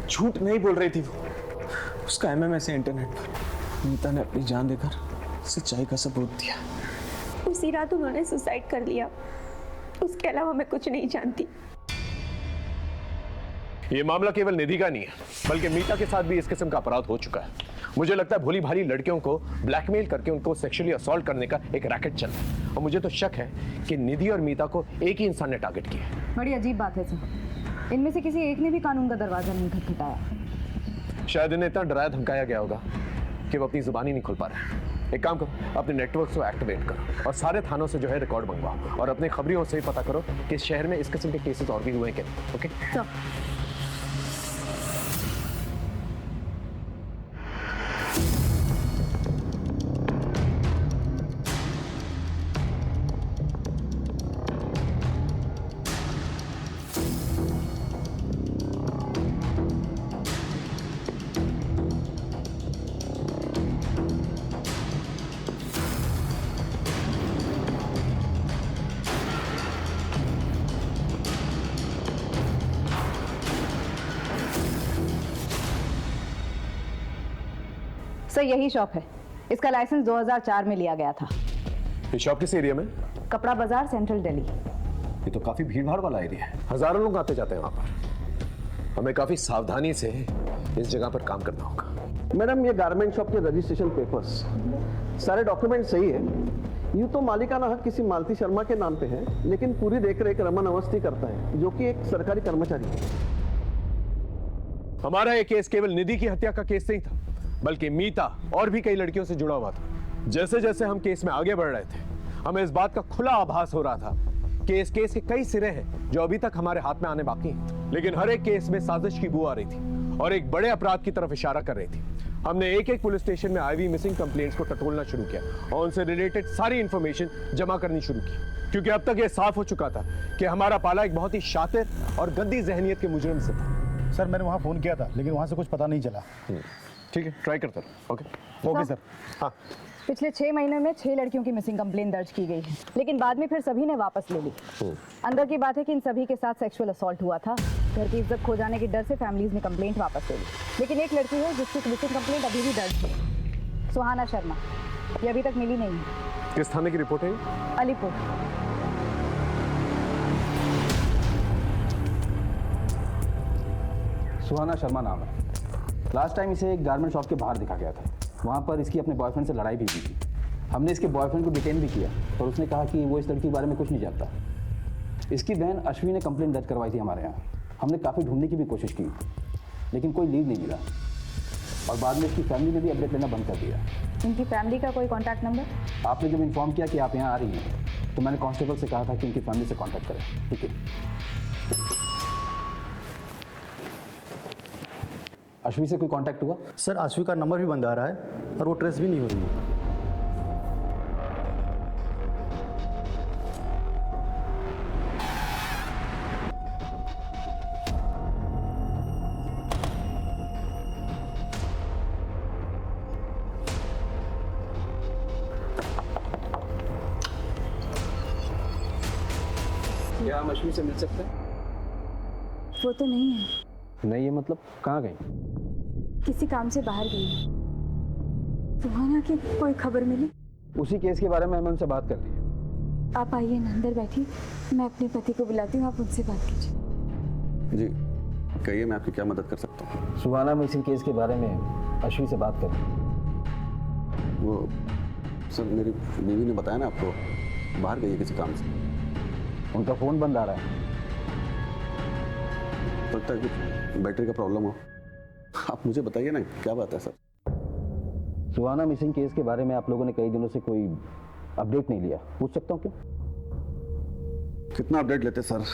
झूठ नहीं बोल रही थी वो। उसका MMS है इंटरनेट पर। मीता ने अपनी जान देकर सच्चाई का सबूत दिया। उसी रात उन्होंने सुसाइड कर लिया। उसके अलावा मैं कुछ नहीं जानती। ये मामला केवल निधि का नहीं है, बल्कि मीता के साथ भी इस किस्म का अपराध हो चुका है। मुझे लगता है भोली भाली लड़कियों को ब्लैकमेल करके उनको सेक्सुअली असॉल्ट करने का एक रैकेट चल रहा है। और मुझे तो शक है कि निधि और मीता को एक ही इंसान ने टारगेट किया है। बड़ी अजीब बात है सर, इनमें से किसी एक ने भी कानून का दरवाजा नहीं खटखटाया। शायद इन्हें इतना डराया धमकाया गया होगा कि वो अपनी जुबान ही नहीं खोल पा रहे। एक काम करो, अपने नेटवर्क को एक्टिवेट करो और सारे थानों से जो है रिकॉर्ड मंगवाओ और अपने खबरियों से पता करो कि इस शहर में इस किस्म के केसेस और भी हुए हैं क्या। ओके सर यही शॉप है। इसका लाइसेंस 2004 में लिया गया था। ये शॉप किस एरिया में? कपड़ा बाजार, सेंट्रल दिल्ली। ये तो काफी भीड़ भाड़ वाला एरिया है, हजारों लोग आते जाते हैं वहां पर। हमें काफी सावधानी से इस जगह पर काम करना होगा। मैडम, ये गारमेंट शॉप के रजिस्ट्रेशन पेपर्स, सारे डॉक्यूमेंट सही है। यूँ तो मालिकाना हक किसी मालती शर्मा के नाम पे है, लेकिन पूरी देखरेख रमन अवस्थी करता है, जो कि एक सरकारी कर्मचारी है। हमारा ये केस केवल निधि की हत्या का केस नहीं था, बल्कि मीता और भी कई लड़कियों से जुड़ा हुआ था। जैसे जैसे हम केस में आगे बढ़ रहे थे, हमें इस बात का खुला आभास हो रहा था कि इस केस के कई सिरे हैं जो अभी तक हमारे हाथ में आने बाकी हैं। लेकिन हर एक केस में साजिश की बू आ रही थी और एक बड़े अपराध की तरफ इशारा कर रही थी। हमने एक एक पुलिस स्टेशन में आईवी मिसिंग कंप्लेंट्स को टटोलना शुरू किया और उनसे रिलेटेड सारी इंफॉर्मेशन जमा करनी शुरू की, क्योंकि अब तक यह साफ हो चुका था कि हमारा पाला एक बहुत ही शातिर और गंदी जहनियत के मुजरिम से था। सर मैंने वहाँ फोन किया था, लेकिन वहाँ से कुछ पता नहीं चला। ठीक है, ट्राई करता रहो। Okay sir. हाँ, पिछले 6 महीने में 6 लड़कियों की मिसिंग कंप्लेंट दर्ज की गई है, लेकिन बाद में फिर सभी ने वापस ले ली। अंदर की बात है कि इन सभी के साथ सेक्सुअल असॉल्ट हुआ था। घर की इज्जत खो जाने के डर से फैमिलीज ने कंप्लेंट वापस ले ली, लेकिन एक लड़की है जिसकी मिसिंग कंप्लेंट अभी भी दर्ज है, सुहाना शर्मा। ये अभी तक मिली नहीं है। किस थाने की रिपोर्ट है? अलीपुर। सुहाना शर्मा नाम है। लास्ट टाइम इसे एक गारमेंट शॉप के बाहर दिखा गया था। वहाँ पर इसकी अपने बॉयफ्रेंड से लड़ाई भी हुई थी। हमने इसके बॉयफ्रेंड को डिटेन भी किया और उसने कहा कि वो इस लड़की के बारे में कुछ नहीं जानता। इसकी बहन अश्विनी ने कंप्लेंट दर्ज करवाई थी हमारे यहाँ। हमने काफ़ी ढूंढने की भी कोशिश की, लेकिन कोई लीड नहीं मिला और बाद में इसकी फैमिली ने भी अपडेट लेना बंद कर दिया। इनकी फैमिली का कोई कॉन्टैक्ट नंबर? आपने जब इन्फॉर्म किया कि आप यहाँ आ रही हैं, तो मैंने कांस्टेबल से कहा था कि इनकी फैमिली से कॉन्टैक्ट करें। ठीक है। अश्वी से कोई कांटेक्ट हुआ? सर अश्वी का नंबर भी बंद आ रहा है और वो ट्रेस भी नहीं हो रही है। क्या हम अश्विनी से मिल सकते हैं? वो तो नहीं है। नहीं है मतलब? कहाँ गई? किसी काम से बाहर गई। सुहाना की कोई खबर मिली? उसी केस के बारे में हमें उनसे बात कर ली है। आप आइए ना, अंदर बैठिए, मैं अपने पति को बुलाती हूँ, आप उनसे बात कीजिए। जी कहिए, मैं आपकी क्या मदद कर सकता हूँ? सुहाना मिसिंग केस के बारे में अश्विनी से बात कर। वो सर मेरी बीवी ने बताया ना आपको, बाहर गई है किसी काम से। उनका फ़ोन बंद आ रहा है। लगता है कि बैटरी का प्रॉब्लम हो। आप मुझे बताइए ना क्या बात है सर? सुहाना मिसिंग केस के बारे में आप लोगों ने कई दिनों से कोई अपडेट नहीं लिया, पूछ सकता हूँ क्यों? कितना अपडेट लेते सर?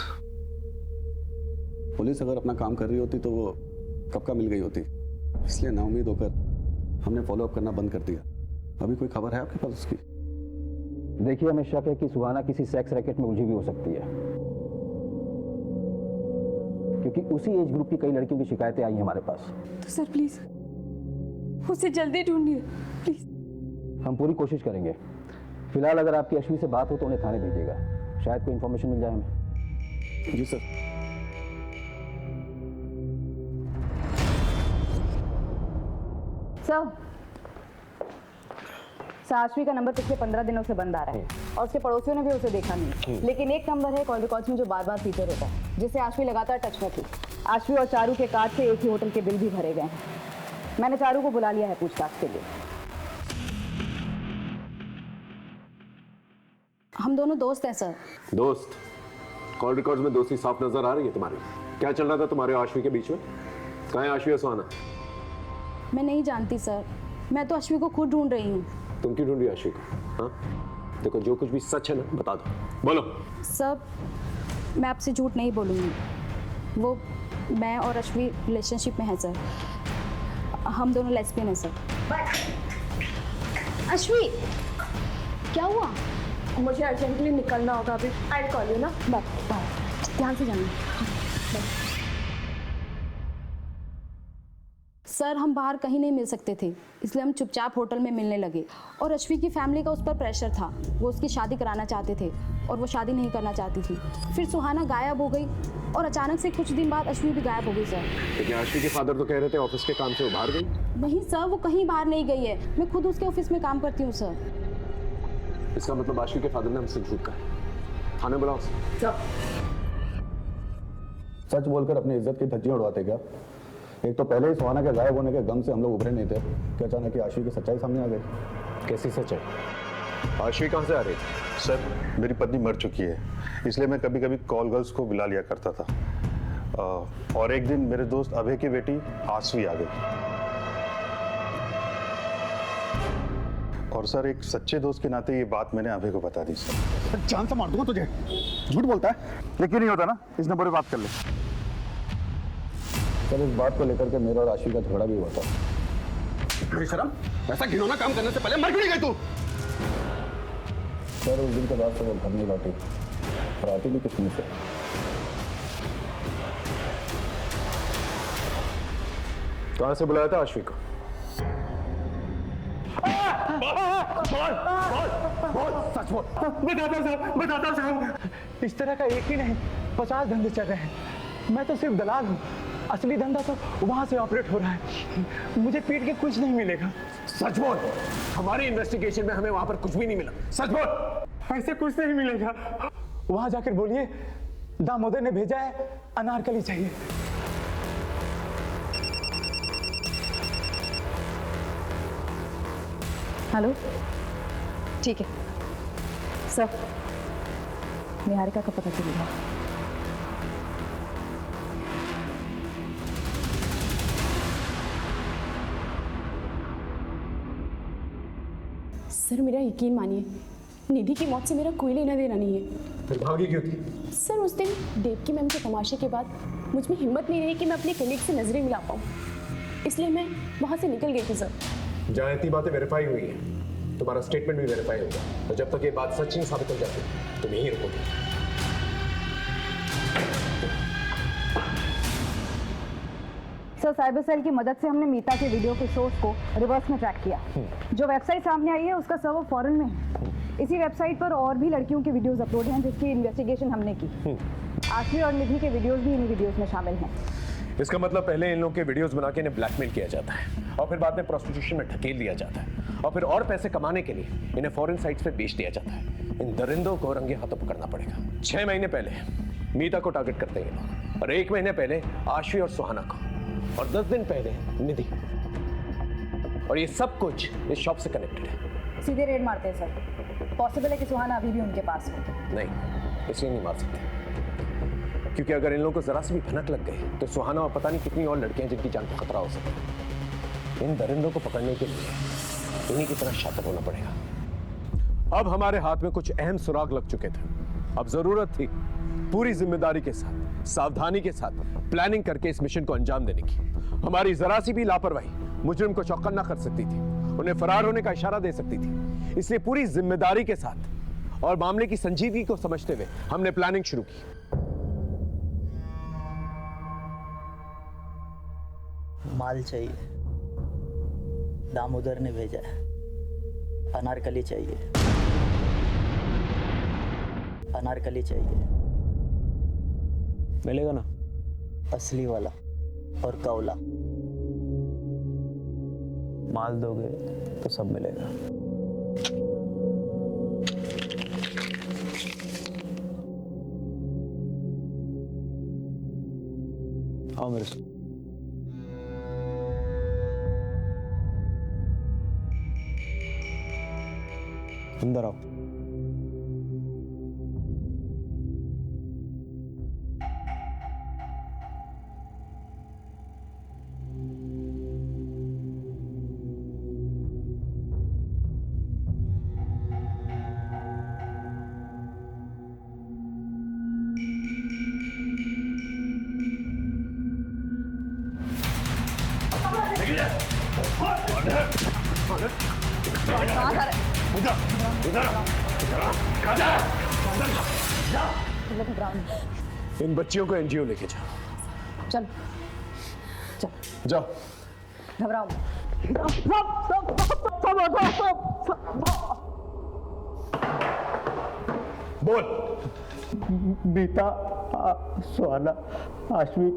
पुलिस अगर अपना काम कर रही होती तो वो कब का मिल गई होती, इसलिए नाउम्मीद होकर हमने फॉलोअप करना बंद कर दिया। अभी कोई खबर है आपके पास उसकी? देखिए, हमें शक है कि सुहाना किसी सेक्स रैकेट में उलझी भी हो सकती है, क्योंकि उसी एज ग्रुप की कई लड़कियों की शिकायतें आई हैं हमारे पास। तो सर प्लीज उसे जल्दी ढूंढिए प्लीज। हम पूरी कोशिश करेंगे। फिलहाल अगर आपकी अश्विनी से बात हो तो उन्हें थाने भेजिएगा, शायद कोई इन्फॉर्मेशन मिल जाए हमें। जी सर। आश्वी का नंबर पिछले 15 दिनों से बंद आ रहा है और उसके पड़ोसियों ने भी उसे देखा नहीं, लेकिन एक नंबर है कॉल रिकॉर्ड्स में जो बार बार फीचर होता है, जिससे आश्वी लगातार टच में थी। आश्वी और चारू के कार्ड से एक ही होटल के बिल भी भरे गए हैं। मैंने चारू को बुला लिया है पूछताछ के लिए। हम दोनों दोस्त हैं सर। दोस्त? कॉल रिकॉर्ड्स में दोस्ती साफ नजर आ रही है तुम्हारी। क्या चल रहा था तुम्हारे और आश्वी के बीच में? कहाँ है आश्वी और सुहाना? मैं नहीं जानती सर, मैं तो आश्वी को खुद ढूंढ रही हूँ। तुम क्यों ढूंढ रही हो आश्वी को? हाँ देखो, जो कुछ भी सच है ना बता दो, बोलो। सर मैं आपसे झूठ नहीं बोलूँगी, वो मैं और आश्वी रिलेशनशिप में है सर। हम दोनों लेस्बियन हैं सर। अश्वी क्या हुआ? मुझे अर्जेंटली निकलना होगा अभी। आई कॉल यू ना। बाय। ध्यान से जाना। सर हम बाहर कहीं नहीं मिल सकते थे, इसलिए हम चुपचाप होटल में मिलने लगे और अश्वी की फैमिली का उस पर प्रेशर था। वो उसकी शादी कराना चाहते थे और वो शादी नहीं करना चाहती थी। फिर सुहाना गायब हो गई और अचानक से कुछ दिन बाद अश्वी भी गायब हो गई सर। लेकिन आश्वी के फादर तो कह रहे थे ऑफिस के काम से वो बाहर गई। नहीं सर, वो कहीं बाहर नहीं गई है, मैं खुद उसके ऑफिस में काम करती हूँ सर। इसका मतलब आश्वी के फादर ने हमसे झूठ कहा। थाने बुलाओ। सच बोलकर अपनी इज्जत की धज्जियां उड़वाते क्या? एक तो पहले ही सुहाना के गायब होने के गम से हम लोग उभरे नहीं थे कि अचानक आश्वी की सच्चाई सामने आ गई। कैसी सच्चाई? आश्वी कहाँ से आ रही? सर मेरी पत्नी मर चुकी है, इसलिए मैं कभी कभी कॉल गर्ल्स को बुला लिया करता था। और एक दिन मेरे दोस्त अभय की बेटी आश्वी आ गई। और सर एक सच्चे दोस्त के नाते ये बात मैंने अभय को बता दी। सर जान से मार दूंगा तुझे। झूठ बोलता है? यकीन नहीं होता ना? इस नंबर पे बात कर ले। सर इस बात को लेकर के मेरा और आश्वी का झगड़ा भी हुआ था। बेशरम, ऐसा घिनौना काम करने से पहले मर क्यों नहीं गई तू? सर उस दिन के बाद से वो घर नहीं लौटी और आती भी कितनी से। कहाँ से बुलाया था आश्वी को? सच बोल। बताता साहब, इस तरह का एक ही नहीं 50 धंधे चल रहे हैं। मैं तो सिर्फ दलाल हूँ, असली धंधा तो वहां से ऑपरेट हो रहा है। मुझे पीट के कुछ नहीं मिलेगा। सच बोल। हमारी इन्वेस्टिगेशन में हमें वहां पर कुछ भी नहीं मिला। सच बोल। ऐसे कुछ नहीं मिलेगा। वहां जाकर बोलिए दामोदर ने भेजा है, अनारकली चाहिए। हेलो, ठीक है सर, निहारिका का पता चलेगा। सर मेरा यकीन मानिए, निधि की मौत से मेरा कोई लेना देना नहीं है। फिर भागी क्यों थी? सर उस दिन देवकी मैम के तमाशे के बाद मुझ में हिम्मत नहीं रही कि मैं अपने कलीग से नजरें मिला पाऊँ, इसलिए मैं वहाँ से निकल गई थी सर। जहाँ इतनी बातें वेरीफाई हुई हैं, तुम्हारा स्टेटमेंट भी वेरीफाई होगा और जब तक ये बात सच नहीं साबित हो जाती तुम यहीं रहोगे। सर साइबर सेल की मदद से हमने मीता के वीडियो के सोर्स को रिवर्स में ट्रैक किया। जो वेबसाइट सामने आई है उसका सर्वर फॉरेन में है। इसी वेबसाइट पर और भी लड़कियों की वीडियोस अपलोड हैं जिसकी इन्वेस्टिगेशन हमने की। आश्वी और निधि के वीडियोस भी इन वीडियोस में शामिल हैं। इसका मतलब पहले इन लोगों के वीडियोस बना के इन्हें ब्लैकमेल किया जाता है और फिर बाद में प्रोस्टिट्यूशन में ढकेल दिया जाता है और फिर और पैसे कमाने के लिए इन्हें फॉरेन साइट्स पे बेच दिया जाता है। इन दरिंदों को रंगे हाथों पकड़ना पड़ेगा। 6 महीने पहले मीता को टारगेट करते हैं ये लोग और 1 महीने पहले आश्वी और सुहाना को और 10 दिन पहले निधि। और ये सब कुछ इस शॉप से कनेक्टेड है। सीधे रेड मारते हैं सर। पॉसिबल है कि सुहाना अभी भी उनके पास हो। नहीं, इसलिए नहीं मार सकते क्योंकि अगर इन लोगों को जरा सी भी भनक लग गई तो सुहाना और पता नहीं कितनी और लड़कियां जिनकी जान को खतरा हो सकता है। इन दरिंदों को पकड़ने के लिए इन्हीं की तरह शातिर होना पड़ेगा। अब हमारे हाथ में कुछ अहम सुराग लग चुके थे। अब जरूरत थी पूरी जिम्मेदारी के साथ, सावधानी के साथ प्लानिंग करके इस मिशन को अंजाम देने की। हमारी जरा सी भी लापरवाही मुजरिम को चौकन्ना कर सकती थी, उन्हें फरार होने का इशारा दे सकती थी। इसलिए पूरी जिम्मेदारी के साथ और मामले की संजीदगी को समझते हुए हमने प्लानिंग शुरू की। माल चाहिए, दामोदर ने भेजा है। अनारकली चाहिए, अनारकली चाहिए। मिलेगा ना? असली वाला और कौला। माल दोगे तो सब मिलेगा। आओ मेरे साथ। अंदर आओ। इन बच्चियों को एनजीओ लेके जाओ। चल चल जाओ। घबराओ। बोल। मीता, सुहाना, आश्वी,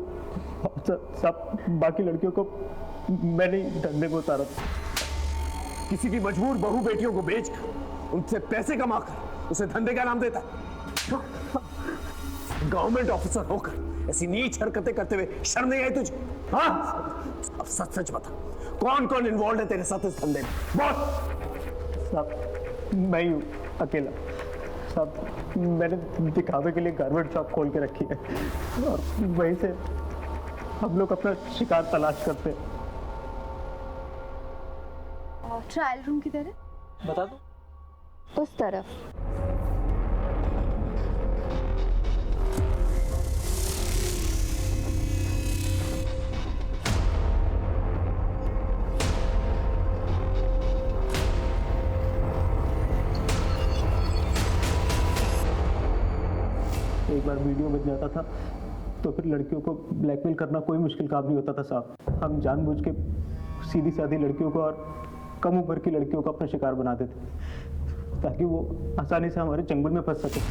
सब बाकी लड़कियों को मैंने धंधे को उतारा। किसी की मजबूर बहू बेटियों को बेचकर उनसे पैसे कमाकर उसे धंधे का नाम देता है। गवर्नमेंट ऑफिसर होकर ऐसी नीच हरकतें करते हुए शर्म नहीं आई तुझे? हाँ? अब सच सच बता, कौन कौन इन्वॉल्व है तेरे साथ इस धंधे में? बोल। सब मैं ही हूँ अकेला। सब मैंने दिखावे के लिए गारमेंट शॉप खोल के रखी है और वहीं से हम लोग अपना शिकार तलाश करते हैं। ट्रायल रूम किधर है? बता दो। उस तरफ। एक बार वीडियो बन जाता था तो फिर लड़कियों को ब्लैकमेल करना कोई मुश्किल काम नहीं होता था साहब। हम जानबूझ के सीधी सादी लड़कियों को और कम उम्र की लड़कियों को अपना शिकार बनाते थे ताकि वो आसानी से हमारे चंगुल में फंस सके।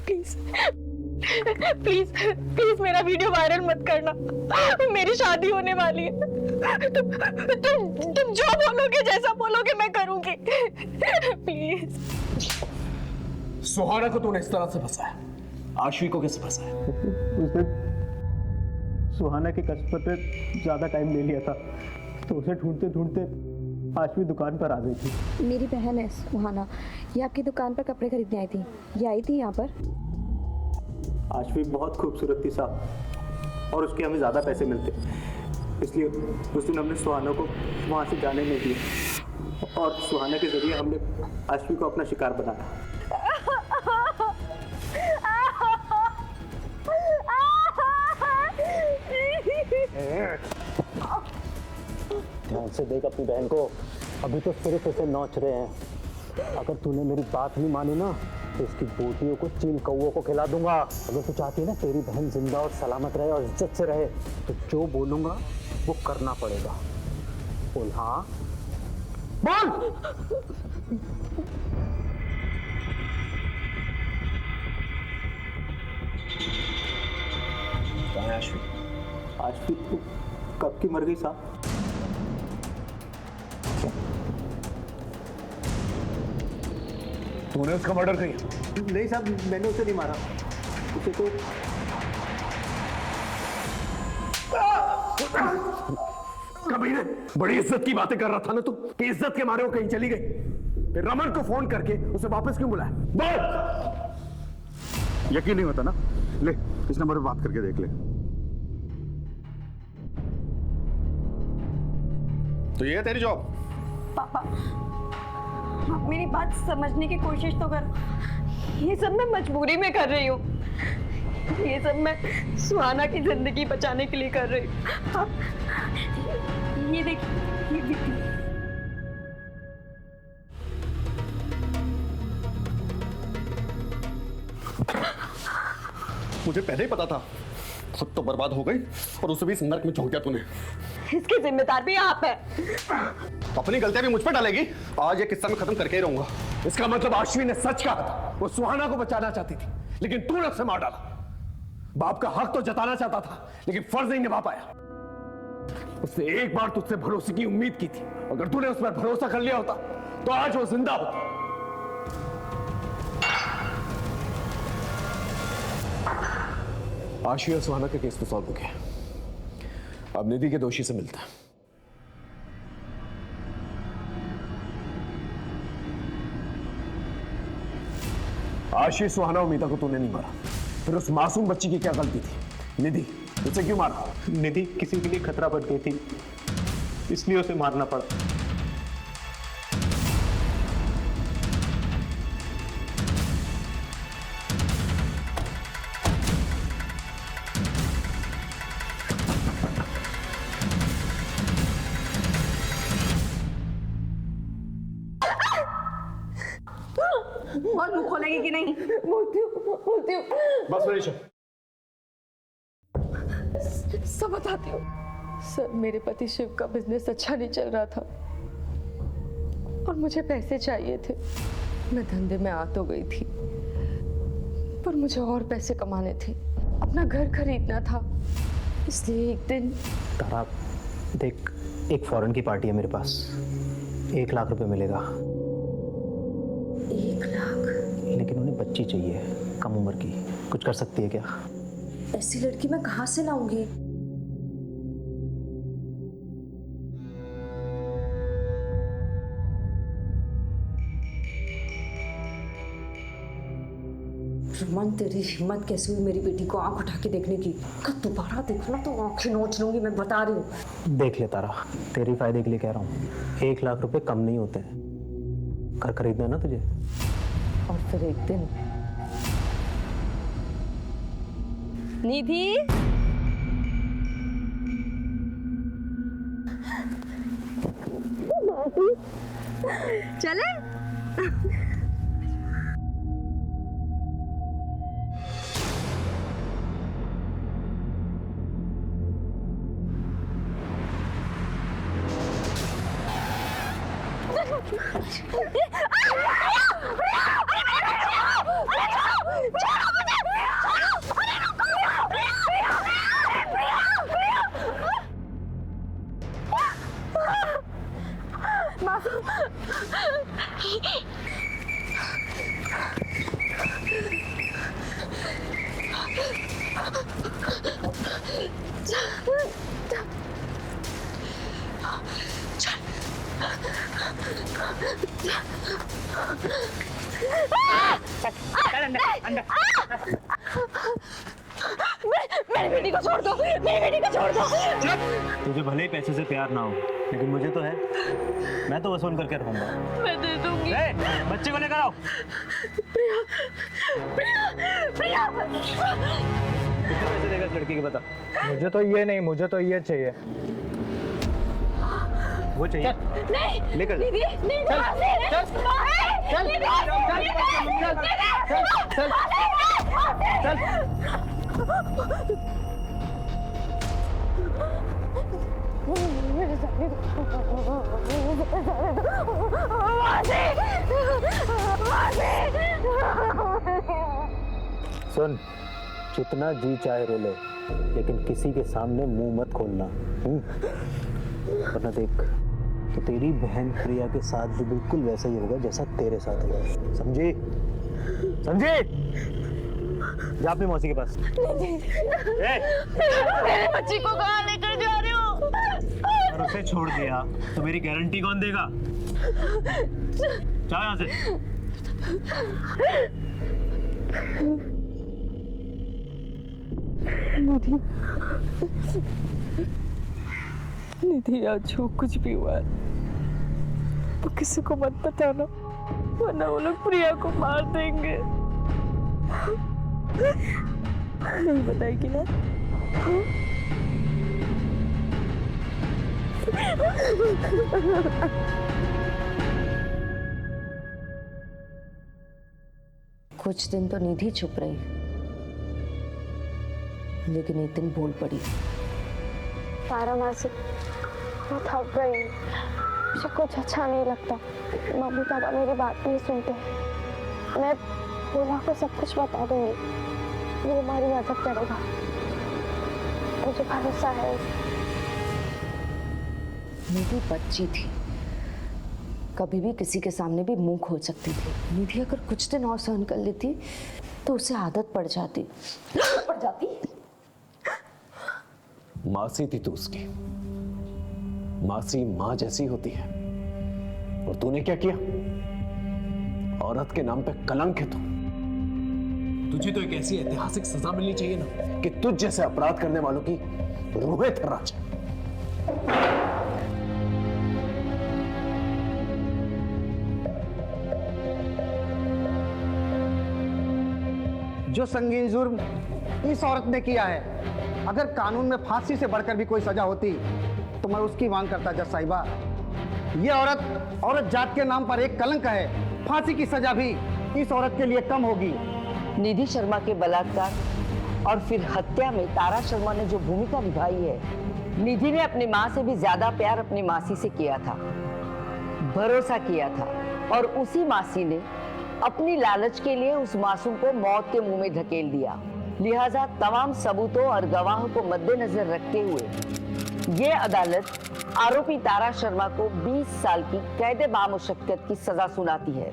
प्लीज प्लीज प्लीज मेरा वीडियो वायरल मत करना। मेरी शादी होने वाली है। तुम जो बोलोगे, जैसा बोलोगे मैं करूंगी। प्लीज। सुहाना को तूने इस तरह से फंसाया, आश्वी को कैसे फंसाया? उस दिन सुहाना के कस्टमर पे ज्यादा टाइम ले लिया था तो उसे ढूंढते ढूंढते आश्वी दुकान पर आ गई थी। मेरी बहन है सुहाना, ये आपकी दुकान पर कपड़े खरीदने आई थी। ये आई थी यहाँ पर। आश्वी बहुत खूबसूरत थी साहब और उसके हमें ज़्यादा पैसे मिलते, इसलिए उस दिन हमने सुहाना को वहाँ से जाने नहीं दिया और सुहाना के जरिए हमने आश्वी को अपना शिकार बनाया। ध्यान से देख अपनी बहन को, अभी तो सिर्फ उसे नोच रहे हैं। अगर तूने मेरी बात नहीं मानी ना तो इसकी बोटियों को चील कौओं को खिला दूंगा। अगर तू चाहती है ना तेरी बहन जिंदा और सलामत रहे और इज्जत से रहे तो जो बोलूंगा वो करना पड़ेगा। बोल हाँ बोल। कहाँ है आशवी? आशवी तो कब की मर गई साहब। तूने उसका मर्डर किया? नहीं साहब, मैंने उसे नहीं मारा, उसे तो कबीर बड़ी इज्जत की बातें कर रहा था ना तू कि इज्जत के मारे वो कहीं चली गई। फिर रमन को फोन करके उसे वापस क्यों बुलाया? बोल। यकीन नहीं होता ना, ले इस नंबर पे बात करके देख ले। तो ये है तेरी जॉब? पापा आप मेरी बात समझने की कोशिश तो करो। ये सब मैं मजबूरी में कर रही हूँ। ये सब मैं सुहाना की जिंदगी बचाने के लिए कर रही हूँ। ये देखिए ये बिट्टी। मुझे पहले ही पता था, खुद तो बर्बाद हो गई और उसे भी इस नर्क में झोंक दिया तूने। इसकी जिम्मेदार भी आप है। अपनी गलतियां भी मुझ पर डालेगी? आज ये किस्सा मैं खत्म करके ही रहूंगा। इसका मतलब आशवी ने सच कहा था, वो सुहाना को बचाना चाहती थी लेकिन तूने उसे मार डाला। बाप का हक तो जताना चाहता था लेकिन फर्ज नहीं निभा पाया। उसने एक बार तुझसे भरोसे की उम्मीद की थी, अगर तूने उस पर भरोसा कर लिया होता तो आज वो जिंदा होता। आशवी और सुहाना के केस तो सॉल्व हो गया, अब निधि के दोषी से मिलता है। आशीष, सुहाना और मीता को तूने नहीं मारा, फिर उस मासूम बच्ची की क्या गलती थी? निधि, उसे क्यों मारा? निधि किसी के लिए खतरा बढ़ गई थी, इसलिए उसे मारना पड़ा। और मुंह खोलेगी कि नहीं? बोलती हूँ। बस मनीषा, सब बताती हूँ। सर, मेरे पति शिव का बिजनेस अच्छा नहीं चल रहा था और मुझे पैसे चाहिए थे। मैं धंधे में आ तो गई थी पर मुझे और पैसे कमाने थे, अपना घर खरीदना था। इसलिए एक दिन तारा देख, एक फॉरेन की पार्टी है मेरे पास, 1 लाख रुपए मिलेगा। 1 लाख? लेकिन उन्हें बच्ची चाहिए, कम उम्र की। कुछ कर सकती है क्या? ऐसी लड़की मैं कहाँ से लाऊंगी? रमन, तेरी हिम्मत कैसे हुई मेरी बेटी को आंख उठा के देखने की? अगर दोबारा देखना तो आंखें नोच लूंगी, मैं बता रही हूँ। देख ले तारा, तेरी फायदे के लिए कह रहा हूँ, 1 लाख रुपए कम नहीं होते। घर खरीदना है ना तुझे? और फिर एक दिन निधि, चले? मेरी बेटी को छोड़ दो, मेरी बेटी को छोड़ दो। तुझे भले ही पैसे से प्यार ना हो, लेकिन मुझे तो है। मैं तो वसूल करके रहूंगा। मैं दे दूंगी। बच्चे को लेकर आओ। प्रिया, प्रिया, प्रिया। कितने पैसे देगा इस लड़की के, बता। मुझे तो ये नहीं, मुझे तो ये चाहिए। वो चाहिए? नहीं, लेकर नहीं, नहीं, नहीं, चल सुन, जितना जी चाहे रो ले, लेकिन किसी के सामने मुंह मत खोलना। वरना देख, तो तेरी बहन प्रिया के साथ भी बिल्कुल वैसा ही होगा जैसा तेरे साथ हुआ। समझी? समझी? जा अपनी मौसी के पास। मेरे बच्ची को कहाँ लेकर जा रहे हो? और उसे छोड़ दिया तो मेरी गारंटी कौन देगा? जाओ यहाँ से। निधि, निधि आज जो कुछ भी हुआ है तो किसी को मत बताना, वरना वो लोग प्रिया को मार देंगे। नहीं बताएगी ना? कुछ दिन तो निधि चुप रही, लेकिन एक दिन बोल पड़ी। तारा मासी, मैं थक गई, मुझे कुछ अच्छा नहीं लगता। मम्मी पापा मेरी बात नहीं सुनते। मैं बोला को सब कुछ बता दूंगी, वो हमारी मदद करेगा, मुझे भरोसा है। निधि बच्ची थी, कभी भी किसी के सामने भी मुंह खोल सकती थी। निधि अगर कुछ दिन और सहन कर लेती तो उसे आदत पड़ जाती। मासी थी तू उसकी, मासी माँ जैसी होती है। और तूने क्या किया? औरत के नाम पे कलंक है तू। तुझे तो एक ऐसी ऐतिहासिक सजा मिलनी चाहिए ना कि तुझ जैसे अपराध करने वालों की रूहें थर्रा जाए। जो संगीन जुर्म इस औरत ने किया है, अगर कानून में फांसी से बढ़कर भी कोई सजा होती तो मैं उसकी मांग करता जज साहिबा। ये औरत जात के नाम पर एक कलंक है। फांसी की सजा भी इस औरत के लिए कम होगी। निधि शर्मा के बलात्कार और फिर हत्या में तारा शर्मा ने जो भूमिका निभाई है, निधि ने अपनी माँ से भी ज्यादा प्यार अपनी मासी से किया था, भरोसा किया था, और उसी मासी ने अपनी लालच के लिए उस मासूम को मौत के मुंह में धकेल दिया। लिहाजा तमाम सबूतों और गवाहों को मद्देनजर रखते हुए ये अदालत आरोपी तारा शर्मा को 20 साल की कैद बामुशक्कत की सजा सुनाती है।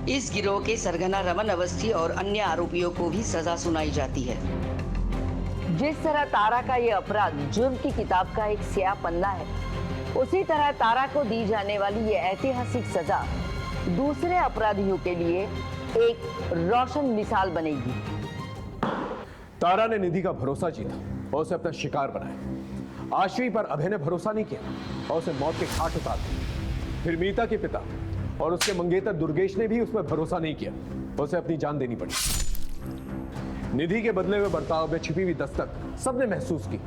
इस गिरोह के सरगना रमन अवस्थी और अन्य आरोपियों को भी सजा सुनाई जाती है। जिस तरह तारा का ये अपराध जुर्म की किताब का एक स्याह पन्ना है, उसी तरह तारा को दी जाने वाली ये ऐतिहासिक सजा दूसरे अपराधियों के लिए एक रोशन मिसाल बनेगी। तारा ने निधि का भरोसा जीता और उसे अपना शिकार बनाया। आश्वी पर अभय ने भरोसा नहीं किया और उसे मौत के घाट उतार दिया। फिर मीता के पिता और उसके मंगेतर दुर्गेश ने भी उस पर भरोसा नहीं किया, उसे अपनी जान देनी पड़ी। निधि के बदले हुए बर्ताव में छिपी हुई दस्तक सबने महसूस की,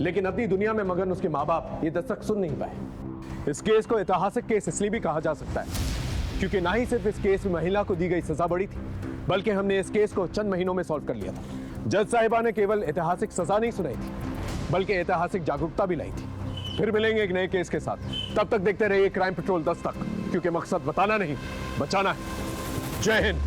लेकिन अपनी दुनिया में मगन उसके माँ बाप ये दस्तक सुन नहीं पाए। इस केस को ऐतिहासिक केस इसलिए भी कहा जा सकता है क्योंकि ना ही सिर्फ इस केस में महिला को दी गई सजा बड़ी थी, बल्कि हमने इस केस को चंद महीनों में सॉल्व कर लिया था। जज साहिबा ने केवल ऐतिहासिक सजा नहीं सुनाई थी, बल्कि ऐतिहासिक जागरूकता भी लाई थी। फिर मिलेंगे एक नए केस के साथ। तब तक देखते रहिए क्राइम पेट्रोल 10 तक, क्योंकि मकसद बताना नहीं, बचाना है। जय हिंद।